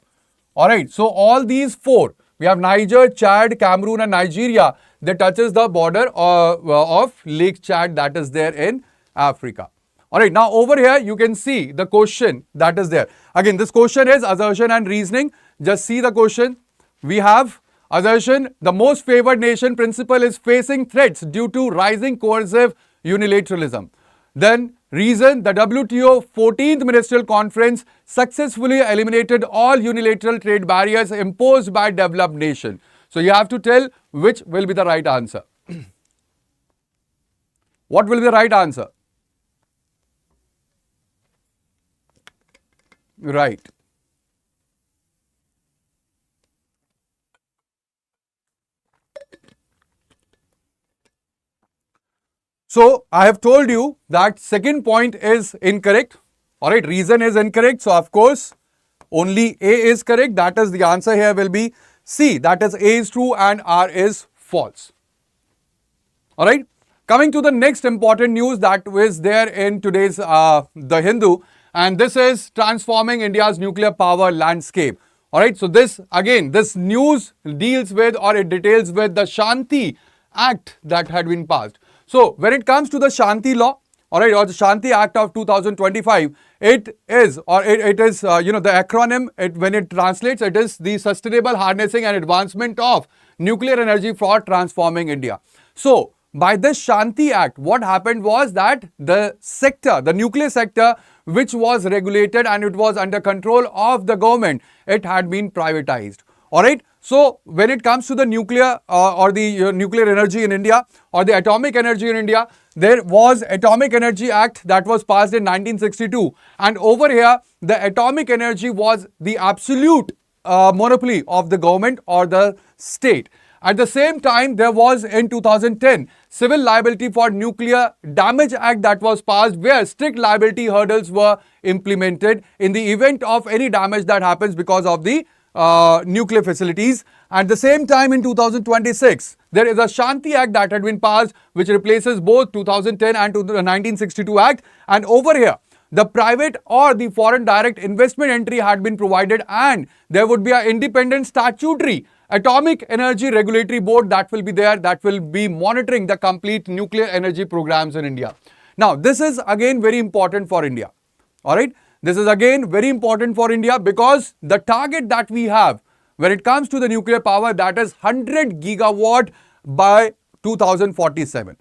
[SPEAKER 1] All right, so all these four, we have Niger, Chad, Cameroon, and Nigeria. That touches the border of Lake Chad that is there in Africa. All right, now over here you can see the question that is there. Again, this question is assertion and reasoning. Just see the question. We have assertion, the most favored nation principle is facing threats due to rising coercive unilateralism. Then reason, the WTO 14th Ministerial Conference successfully eliminated all unilateral trade barriers imposed by developed nations. So you have to tell which will be the right answer. What will be the right answer? Right. So I have told you that second point is incorrect. All right, reason is incorrect. So of course, only A is correct. That is the answer here will be C. That is A is true and R is false. All right. Coming to the next important news that was there in today's The Hindu, and this is transforming India's nuclear power landscape. All right. So this again, this news deals with or it details with the Shanti Act that had been passed. So when it comes to the Shanti Law, all right, or the Shanti Act of 2025, it is the acronym, when it translates, it is the Sustainable Harnessing and Advancement of Nuclear Energy for Transforming India. So by this Shanti Act, what happened was that the sector, the nuclear sector, which was regulated and it was under control of the government, it had been privatized. All right. So when it comes to the nuclear or the nuclear energy in India or the atomic energy in India, there was Atomic Energy Act that was passed in 1962. And over here, the atomic energy was the absolute monopoly of the government or the state. At the same time, there was in 2010 Civil Liability for Nuclear Damage Act that was passed, where strict liability hurdles were implemented in the event of any damage that happens because of the nuclear facilities. At the same time, in 2026, there is a Shanti Act that had been passed, which replaces both 2010 and the 1962 Act. And over here, the private or the foreign direct investment entry had been provided, and there would be an independent statutory Atomic Energy Regulatory Board that will be there, that will be monitoring the complete nuclear energy programs in India. Now, this is again very important for India. All right. This is again very important for India because the target that we have when it comes to the nuclear power, that is 100 gigawatt by 2047.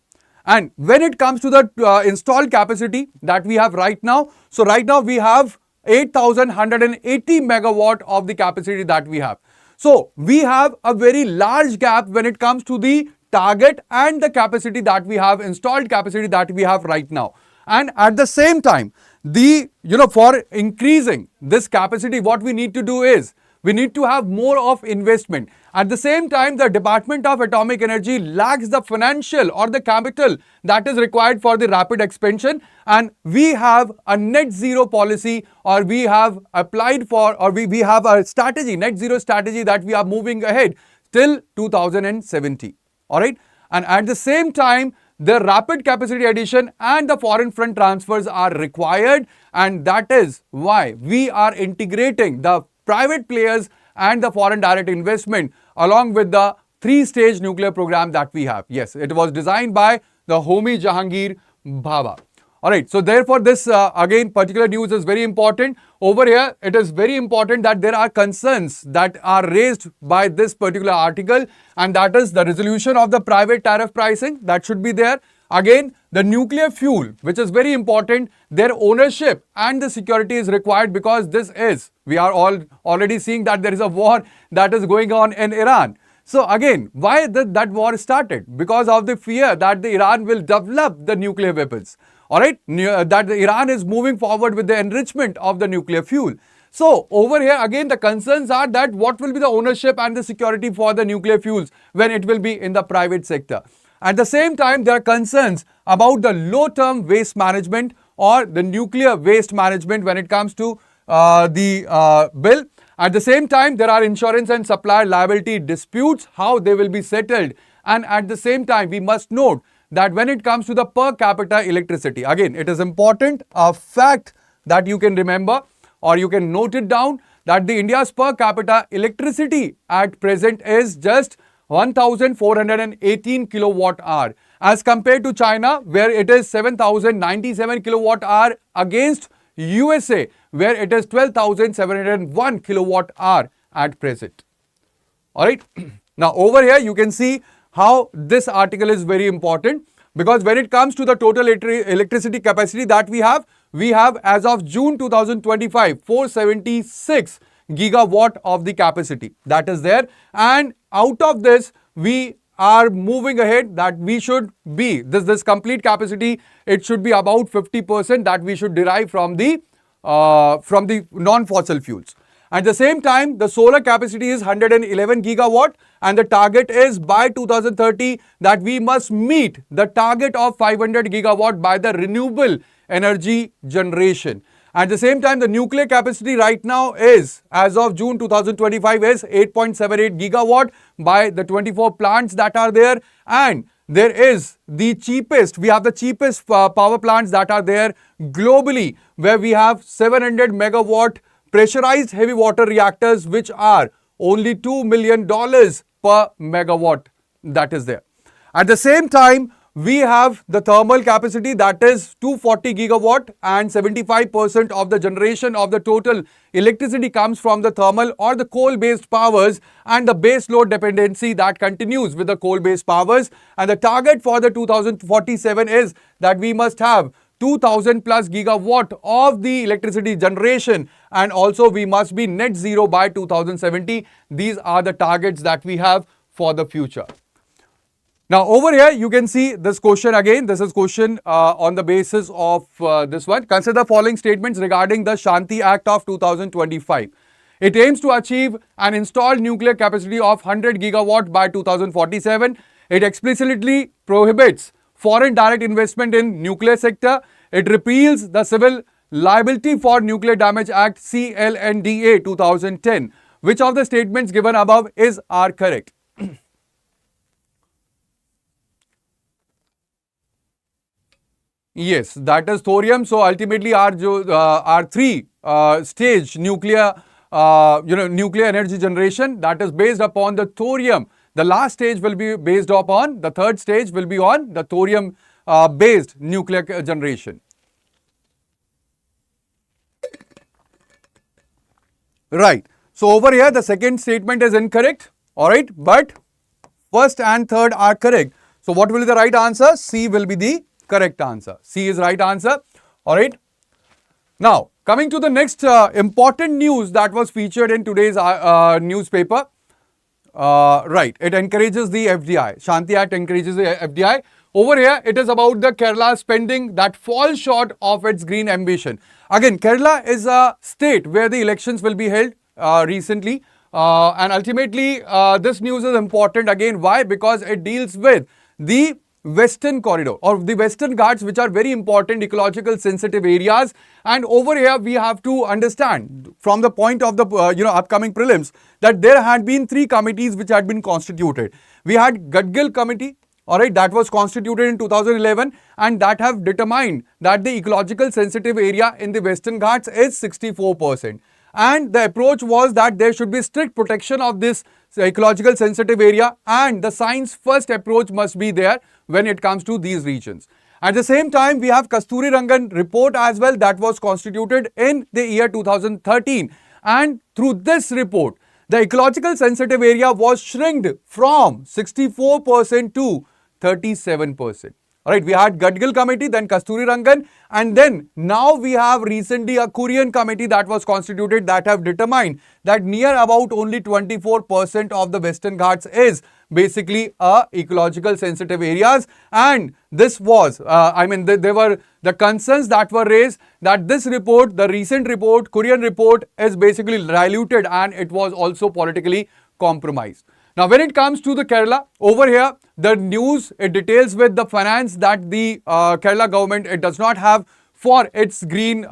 [SPEAKER 1] And when it comes to the installed capacity that we have right now, so right now we have 8,180 megawatt of the capacity that we have. So we have a very large gap when it comes to the target and the capacity that we have, installed capacity that we have right now. And at the same time, for increasing this capacity, what we need to do is we need to have more of investment. At the same time, the Department of Atomic Energy lacks the financial or the capital that is required for the rapid expansion. And we have a net zero policy, or we have applied for, or we have a strategy, net zero strategy that we are moving ahead till 2070. All right. And at the same time, the rapid capacity addition and the foreign fund transfers are required. And that is why we are integrating the private players and the foreign direct investment along with the three-stage nuclear program that we have. Yes, it was designed by the Homi Jahangir Bhabha. All right, so therefore this again particular news is very important. Over here, it is very important that there are concerns that are raised by this particular article, and that is the resolution of the private tariff pricing that should be there. Again, the nuclear fuel, which is very important, their ownership and the security is required, because we are all already seeing that there is a war that is going on in Iran. So again, why that war started? Because of the fear that the Iran will develop the nuclear weapons. All right, that the Iran is moving forward with the enrichment of the nuclear fuel. So over here, again, the concerns are that what will be the ownership and the security for the nuclear fuels when it will be in the private sector. At the same time, there are concerns about the low-term waste management or the nuclear waste management when it comes to the bill. At the same time, there are insurance and supplier liability disputes, how they will be settled. And at the same time, we must note that when it comes to the per capita electricity, again, it is important, a fact that you can remember or you can note it down, that the India's per capita electricity at present is just 1,418 kilowatt hour as compared to China, where it is 7,097 kilowatt hour, against USA, where it is 12,701 kilowatt hour at present. All right. Now over here you can see how this article is very important, because when it comes to the total electricity capacity that we have as of June 2025 476 gigawatt of the capacity that is there, and out of this we are moving ahead that we should be this complete capacity, it should be about 50% that we should derive from the non-fossil fuels. At the same time, the solar capacity is 111 gigawatt, and the target is by 2030 that we must meet the target of 500 gigawatt by the renewable energy generation. At the same time, the nuclear capacity right now is, as of June 2025, is 8.78 gigawatt by the 24 plants that are there. And there is the cheapest, we have the cheapest power plants that are there globally, where we have 700 megawatt pressurized heavy water reactors, which are only $2 million per megawatt that is there. At the same time, we have the thermal capacity that is 240 gigawatt, and 75% of the generation of the total electricity comes from the thermal or the coal-based powers, and the base load dependency that continues with the coal-based powers. And the target for the 2047 is that we must have 2000 plus gigawatt of the electricity generation, and also we must be net zero by 2070. These are the targets that we have for the future. Now over here you can see this question again. This is question on the basis of this one. Consider the following statements regarding the Shanti Act of 2025. It aims to achieve an installed nuclear capacity of 100 gigawatt by 2047. It explicitly prohibits foreign direct investment in nuclear sector. It repeals the Civil Liability for Nuclear Damage Act CLNDA 2010. Which of the statements given above are correct? Yes, that is thorium. So ultimately, our three stage nuclear, nuclear energy generation, that is based upon the thorium. The last stage will be based upon, the third stage will be on the thorium based nuclear generation. Right. So over here, the second statement is incorrect. All right. But first and third are correct. So what will be the right answer? C will be the correct answer. C is right answer. All right. Now, coming to the next important news that was featured in today's newspaper. Right. It encourages the FDI. Shanti Act encourages the FDI. Over here, it is about the Kerala spending that falls short of its green ambition. Again, Kerala is a state where the elections will be held recently. And ultimately, this news is important again. Why? Because it deals with the Western corridor or the Western Ghats, which are very important ecological sensitive areas. And over here, we have to understand from the point of the upcoming prelims that there had been three committees which had been constituted. We had Gadgil committee. Alright, that was constituted in 2011 and that have determined that the ecological sensitive area in the Western Ghats is 64%. And the approach was that there should be strict protection of this ecological sensitive area and the science first approach must be there when it comes to these regions. At the same time, we have Kasturi Rangan report as well that was constituted in the year 2013. And through this report, the ecological sensitive area was shrinked from 64% to 37%. Alright, we had Gadgil committee, then Kasturi Rangan, and then now we have recently a Korean committee that was constituted that have determined that near about only 24% of the Western Ghats is basically ecological sensitive areas. And this was, there were the concerns that were raised that this report, the recent report, Korean report is basically diluted and it was also politically compromised. Now, when it comes to the Kerala, over here, the news, it details with the finance that the Kerala government, it does not have for its green,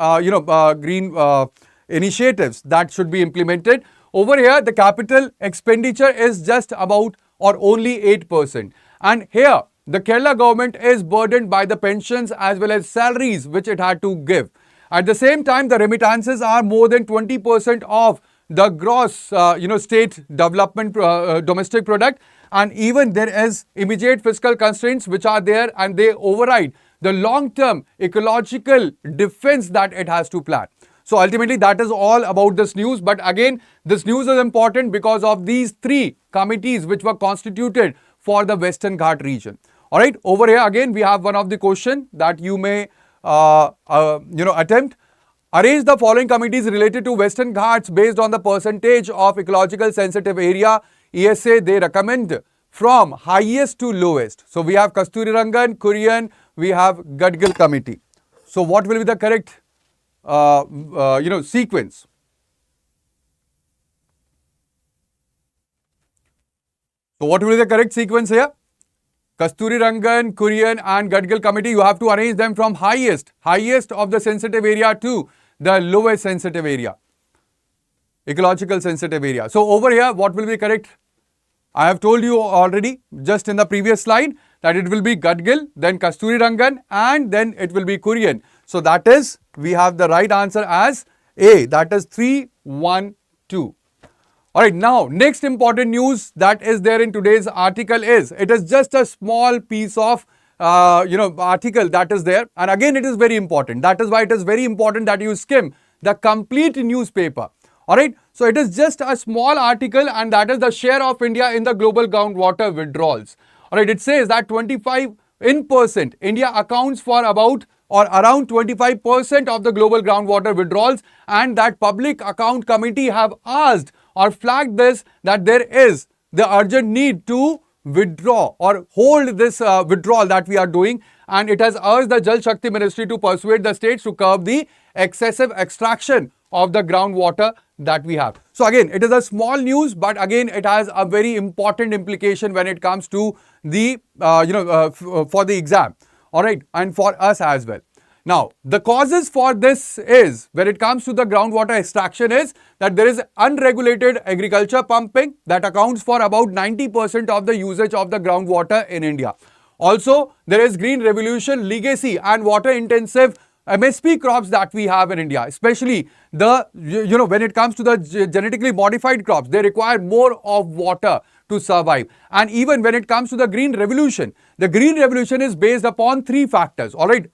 [SPEAKER 1] initiatives that should be implemented. Over here, the capital expenditure is just about or only 8%. And here, the Kerala government is burdened by the pensions as well as salaries which it had to give. At the same time, the remittances are more than 20% of the gross, state development domestic product, and even there is immediate fiscal constraints which are there and they override the long-term ecological defense that it has to plan. So ultimately, that is all about this news. But again, this news is important because of these three committees which were constituted for the Western Ghat region. All right, over here again, we have one of the question that you may, attempt. Arrange the following committees related to Western Ghats based on the percentage of ecological sensitive area. ESA, they recommend from highest to lowest. So we have Kasturi Rangan, Korean, we have Gadgil committee. So what will be the correct, sequence? So what will be the correct sequence here? Kasturi Rangan, Korean and Gadgil committee, you have to arrange them from highest of the sensitive area to the lowest sensitive area, ecological sensitive area. So over here, what will be correct? I have told you already just in the previous slide that it will be Gadgil, then Kasturi Rangan and then it will be Korean. So that is, we have the right answer as A, that is 312. Alright, now next important news that is there in today's article is, it is just a small piece of article that is there, and again it is very important. That is why it is very important that you skim the complete newspaper. Alright, so it is just a small article and that is the share of India in the global groundwater withdrawals. Alright, it says that 25%, India accounts for about or around 25% of the global groundwater withdrawals, and that Public Account Committee have asked or flagged this that there is the urgent need to withdraw or hold this withdrawal that we are doing, and it has urged the Jal Shakti Ministry to persuade the states to curb the excessive extraction of the groundwater that we have. So again, it is a small news, but again, it has a very important implication when it comes to the, for the exam. All right, and for us as well. Now, the causes for this is, when it comes to the groundwater extraction, is that there is unregulated agriculture pumping that accounts for about 90% of the usage of the groundwater in India. Also, there is green revolution legacy and water intensive MSP crops that we have in India, especially the, when it comes to the genetically modified crops, they require more of water to survive. And even when it comes to the green revolution is based upon three factors. All right.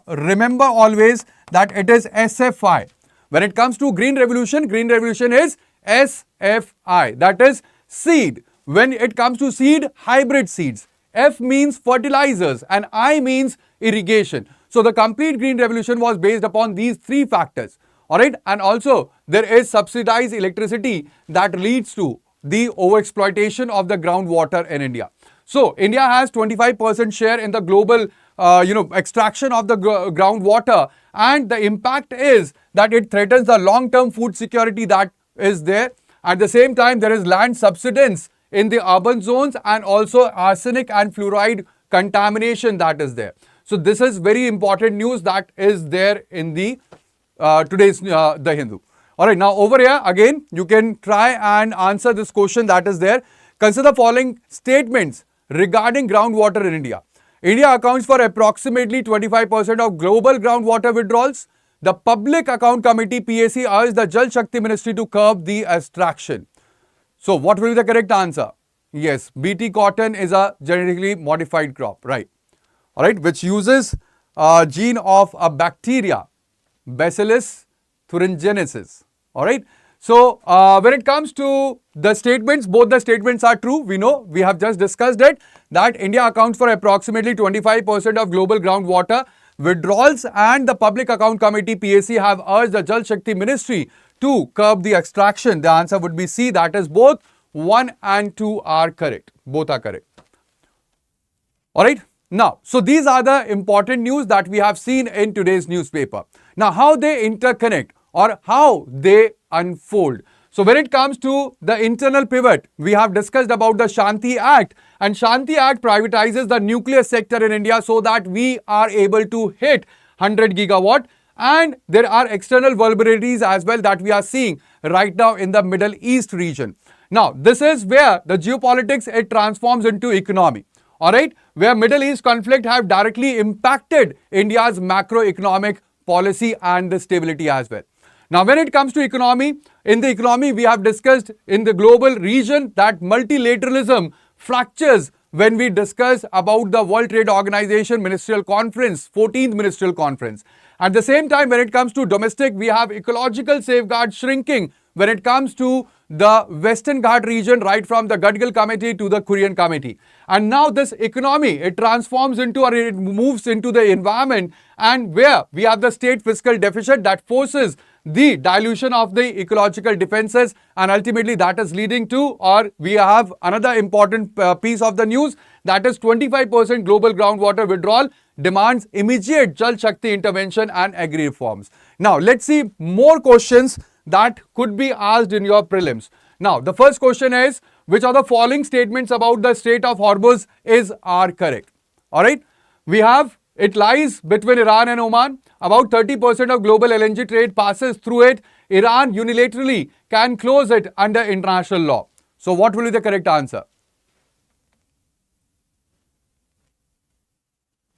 [SPEAKER 1] Remember always that it is SFI. When it comes to green revolution is SFI. That is seed. When it comes to seed, hybrid seeds. F means fertilizers and I means irrigation. So the complete green revolution was based upon these three factors. All right. And also there is subsidized electricity that leads to the overexploitation of the groundwater in India. So India has 25% share in the global extraction of the groundwater, and the impact is that it threatens the long-term food security that is there. At the same time, there is land subsidence in the urban zones and also arsenic and fluoride contamination that is there. So this is very important news that is there in the today's The Hindu. All right, now over here again, you can try and answer this question that is there. Consider the following statements regarding groundwater in India. India accounts for approximately 25% of global groundwater withdrawals. The Public Account Committee PAC urged the Jal Shakti Ministry to curb the extraction. So what will be the correct answer? Yes, BT cotton is a genetically modified crop, right? All right, which uses a gene of a bacteria, Bacillus thuringiensis. All right. So when it comes to the statements, both the statements are true. We know, we have just discussed it, that India accounts for approximately 25% of global groundwater withdrawals, and the Public Account Committee PAC have urged the Jal Shakti Ministry to curb the extraction. The answer would be C. That is both 1 and 2 are correct. Both are correct. All right. Now, so these are the important news that we have seen in today's newspaper. Now, how they interconnect or how they unfold. So when it comes to the internal pivot, we have discussed about the Shanti Act, and Shanti Act privatizes the nuclear sector in India so that we are able to hit 100 gigawatt, and there are external vulnerabilities as well that we are seeing right now in the Middle East region. Now, this is where the geopolitics, it transforms into economy. All right, where Middle East conflict have directly impacted India's macroeconomic policy and the stability as well. Now, when it comes to economy, in the economy, we have discussed in the global region that multilateralism fractures when we discuss about the World Trade Organization Ministerial Conference, 14th Ministerial Conference. At the same time, when it comes to domestic, we have ecological safeguards shrinking when it comes to the Western Ghat region, right from the Gadgil Committee to the Korean Committee. And now this economy, it transforms into, or it moves into the environment, and where we have the state fiscal deficit that forces the dilution of the ecological defenses, and ultimately that is leading to, or we have another important piece of the news, that is 25% global groundwater withdrawal demands immediate Jal Shakti intervention and agri reforms. Now, let's see more questions that could be asked in your prelims. Now, the first question is, which of the following statements about the Strait of Hormuz are correct? All right. We have, it lies between Iran and Oman. About 30% of global LNG trade passes through it. Iran unilaterally can close it under international law. So what will be the correct answer?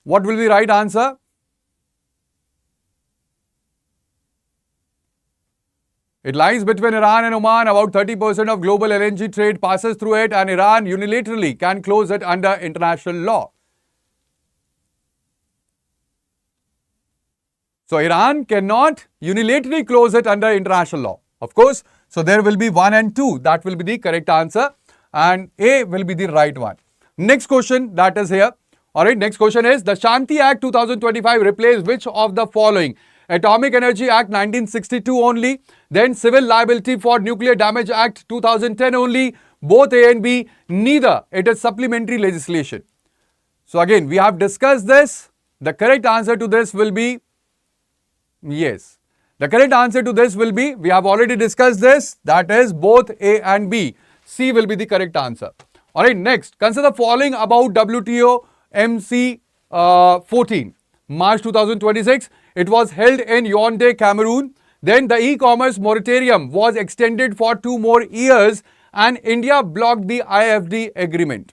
[SPEAKER 1] What will be the right answer? It lies between Iran and Oman. About 30% of global LNG trade passes through it, and Iran unilaterally can close it under international law. So Iran cannot unilaterally close it under international law, of course. So there will be 1 and 2. That will be the correct answer, and A will be the right one. Next question that is here. All right, next question is, the Shanti Act 2025 replaced which of the following? Atomic Energy Act 1962 only, then Civil Liability for Nuclear Damage Act 2010 only, both A and B, neither. It is supplementary legislation. So again, we have discussed this. The correct answer to this will be yes. The correct answer to this will be, we have already discussed this, that is both A and B. C will be the correct answer. Alright, next, consider the following about WTO MC14. March 2026, it was held in Yaoundé, Cameroon. Then the e-commerce moratorium was extended for 2 more years and India blocked the IFD agreement.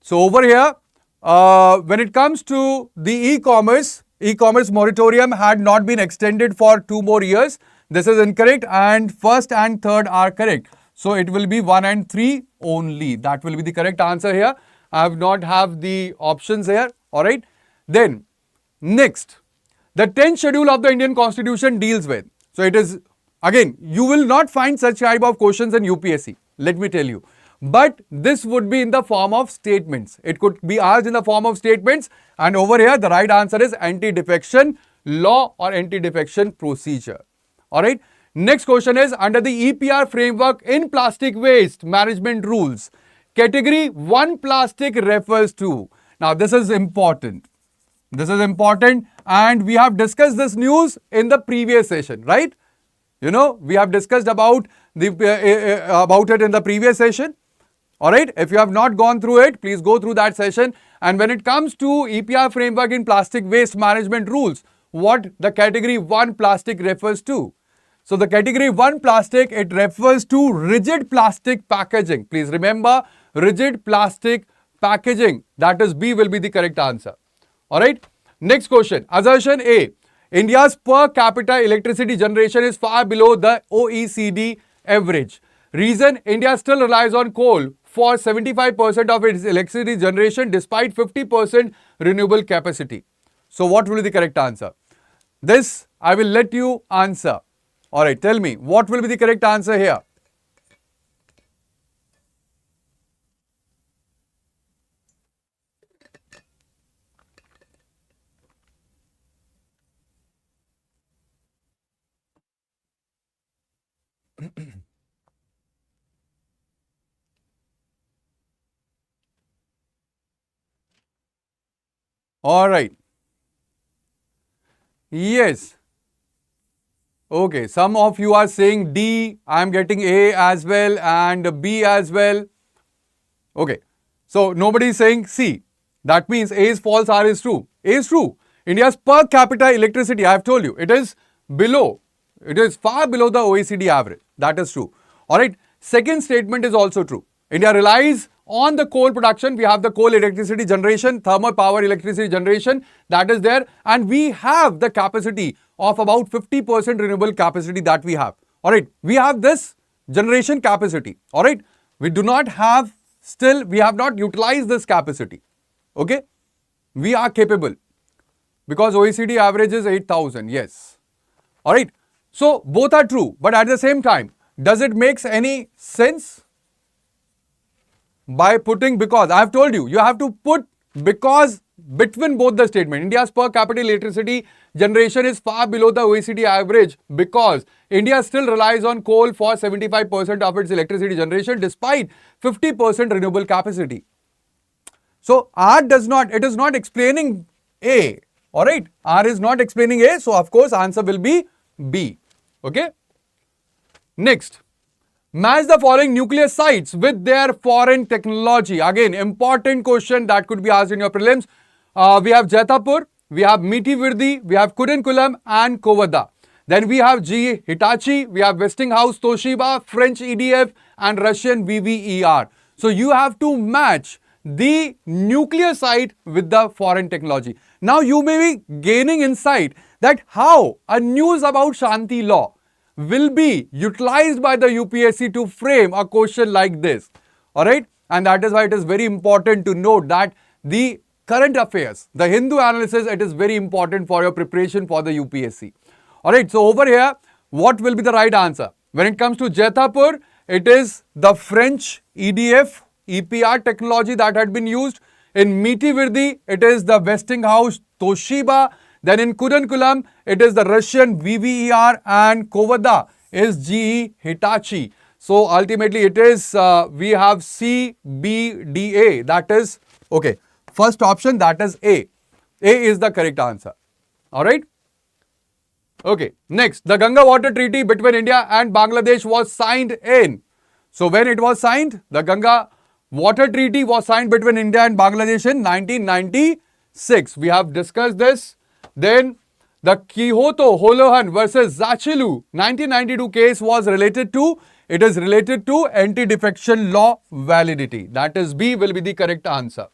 [SPEAKER 1] So over here, when it comes to the e-commerce moratorium had not been extended for 2 more years. This is incorrect and first and third are correct. So it will be 1 and 3 only. That will be the correct answer here. I have not have the options here. Alright. Then next, the 10th schedule of the Indian Constitution deals with. So it is, again, you will not find such type of questions in UPSC. Let me tell you. But this would be in the form of statements. It could be asked in the form of statements, and over here the right answer is anti-defection law or anti-defection procedure. Alright. Next question is, under the EPR framework in plastic waste management rules, category 1 plastic refers to. Now this is important. This is important and we have discussed this news in the previous session, right? You know, we have discussed about it in the previous session. Alright, if you have not gone through it, please go through that session. And when it comes to EPR framework in plastic waste management rules, what the category 1 plastic refers to? So the category 1 plastic, it refers to rigid plastic packaging. Please remember, rigid plastic packaging. That is B will be the correct answer. Alright, next question. Assertion A. India's per capita electricity generation is far below the OECD average. Reason, India still relies on coal for 75% of its electricity generation despite 50% renewable capacity. So what will be the correct answer? This I will let you answer. Alright, tell me, what will be the correct answer here? Alright. Yes. Okay, some of you are saying D, I am getting A as well and B as well. Okay, so nobody is saying C. That means A is false, R is true. A is true. India's per capita electricity, I have told you, it is below. It is far below the OECD average. That is true. Alright, second statement is also true. India relies on the coal production. We have the coal electricity generation, thermal power electricity generation that is there, and we have the capacity of about 50% renewable capacity that we have. Alright, we have this generation capacity. Alright, we do not have, still we have not utilized this capacity. Okay, we are capable because OECD average is 8,000. Yes. Alright, so both are true, but at the same time, does it make any sense? By putting because, I have told you, you have to put because between both the statement. India's per capita electricity generation is far below the OECD average because India still relies on coal for 75% of its electricity generation despite 50% renewable capacity. So R does not, it is not explaining A. Alright, R is not explaining A, so of course answer will be B. Okay. Next. Match the following nuclear sites with their foreign technology. Again, important question that could be asked in your prelims. We have Jaitapur, we have Mitivirdi, we have Kudankulam and Kovada. Then we have GE Hitachi, we have Westinghouse, Toshiba, French EDF and Russian VVER. So you have to match the nuclear site with the foreign technology. Now you may be gaining insight that how a news about Shanti law will be utilized by the UPSC to frame a question like this. Alright, and that is why it is very important to note that the current affairs, the Hindu analysis, it is very important for your preparation for the UPSC. Alright, so over here, what will be the right answer? When it comes to Jaitapur, it is the French EDF, EPR technology that had been used. In Mitivirdi, it is the Westinghouse, Toshiba. Then in Kudankulam, it is the Russian VVER and Kovada is GE Hitachi. So ultimately it is, we have C, B, D, A. That is, okay, first option that is A. A is the correct answer. Alright. Okay, next, the Ganga Water Treaty between India and Bangladesh was signed in. So when it was signed, the Ganga Water Treaty was signed between India and Bangladesh in 1996. We have discussed this. Then the Kyoto Holohan versus Zachilu 1992 case was related to, it is related to anti-defection law validity. That is B will be the correct answer.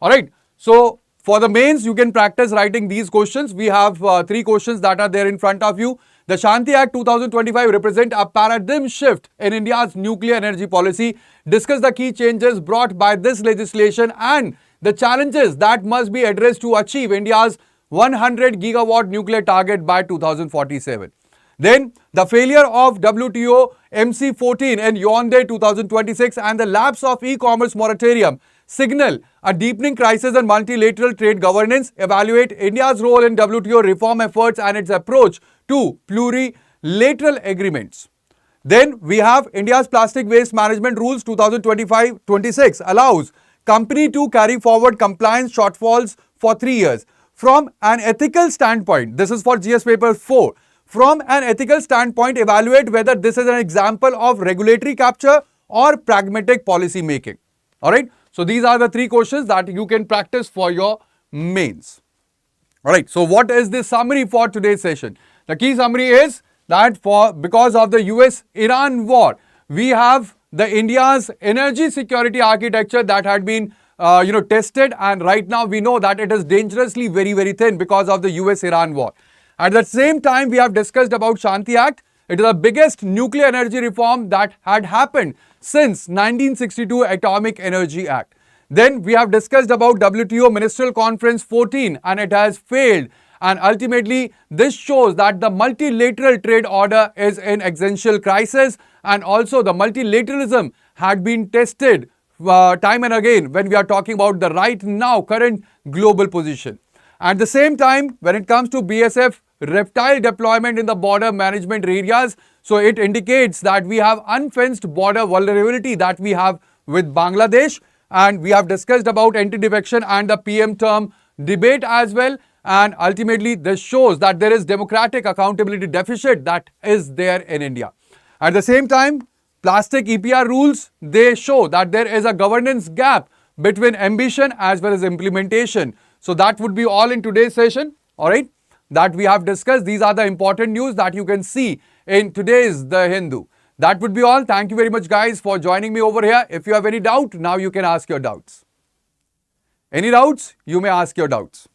[SPEAKER 1] Alright, so for the mains, you can practice writing these questions. We have 3 questions that are there in front of you. The Shanti Act 2025 represent a paradigm shift in India's nuclear energy policy. Discuss the key changes brought by this legislation and the challenges that must be addressed to achieve India's 100 gigawatt nuclear target by 2047. Then, the failure of WTO MC14 in Hyundai 2026 and the lapse of e-commerce moratorium signal a deepening crisis in multilateral trade governance. Evaluate India's role in WTO reform efforts and its approach to plurilateral agreements. Then we have India's Plastic Waste Management Rules 2025-26 allows company to carry forward compliance shortfalls for 3 years. From an ethical standpoint, this is for GS paper 4. From an ethical standpoint, evaluate whether this is an example of regulatory capture or pragmatic policy making. Alright, so these are the 3 questions that you can practice for your mains. Alright, so what is the summary for today's session? The key summary is that because of the US-Iran war, we have the India's energy security architecture that had been tested, and right now we know that it is dangerously very thin because of the US-Iran war. At the same time, we have discussed about Shanti Act. It is the biggest nuclear energy reform that had happened since 1962 Atomic Energy Act. Then we have discussed about WTO Ministerial Conference 14 and it has failed. And ultimately, this shows that the multilateral trade order is in existential crisis, and also the multilateralism had been tested time and again when we are talking about the right now current global position. At the same time, when it comes to BSF reptile deployment in the border management areas, so it indicates that we have unfenced border vulnerability that we have with Bangladesh, and we have discussed about anti-defection and the PM term debate as well. And ultimately, this shows that there is democratic accountability deficit that is there in India. At the same time, plastic EPR rules, they show that there is a governance gap between ambition as well as implementation. So that would be all in today's session, all right, that we have discussed. These are the important news that you can see in today's The Hindu. That would be all. Thank you very much, guys, for joining me over here. If you have any doubt, now you can ask your doubts. Any doubts? You may ask your doubts.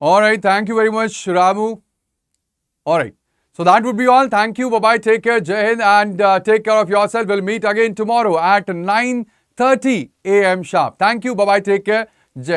[SPEAKER 1] All right. Thank you very much, Ramu. All right. So that would be all. Thank you. Bye-bye. Take care. Jai Hind, and take care of yourself. We'll meet again tomorrow at 9:30 a.m. sharp. Thank you. Bye-bye. Take care. Jai Hind.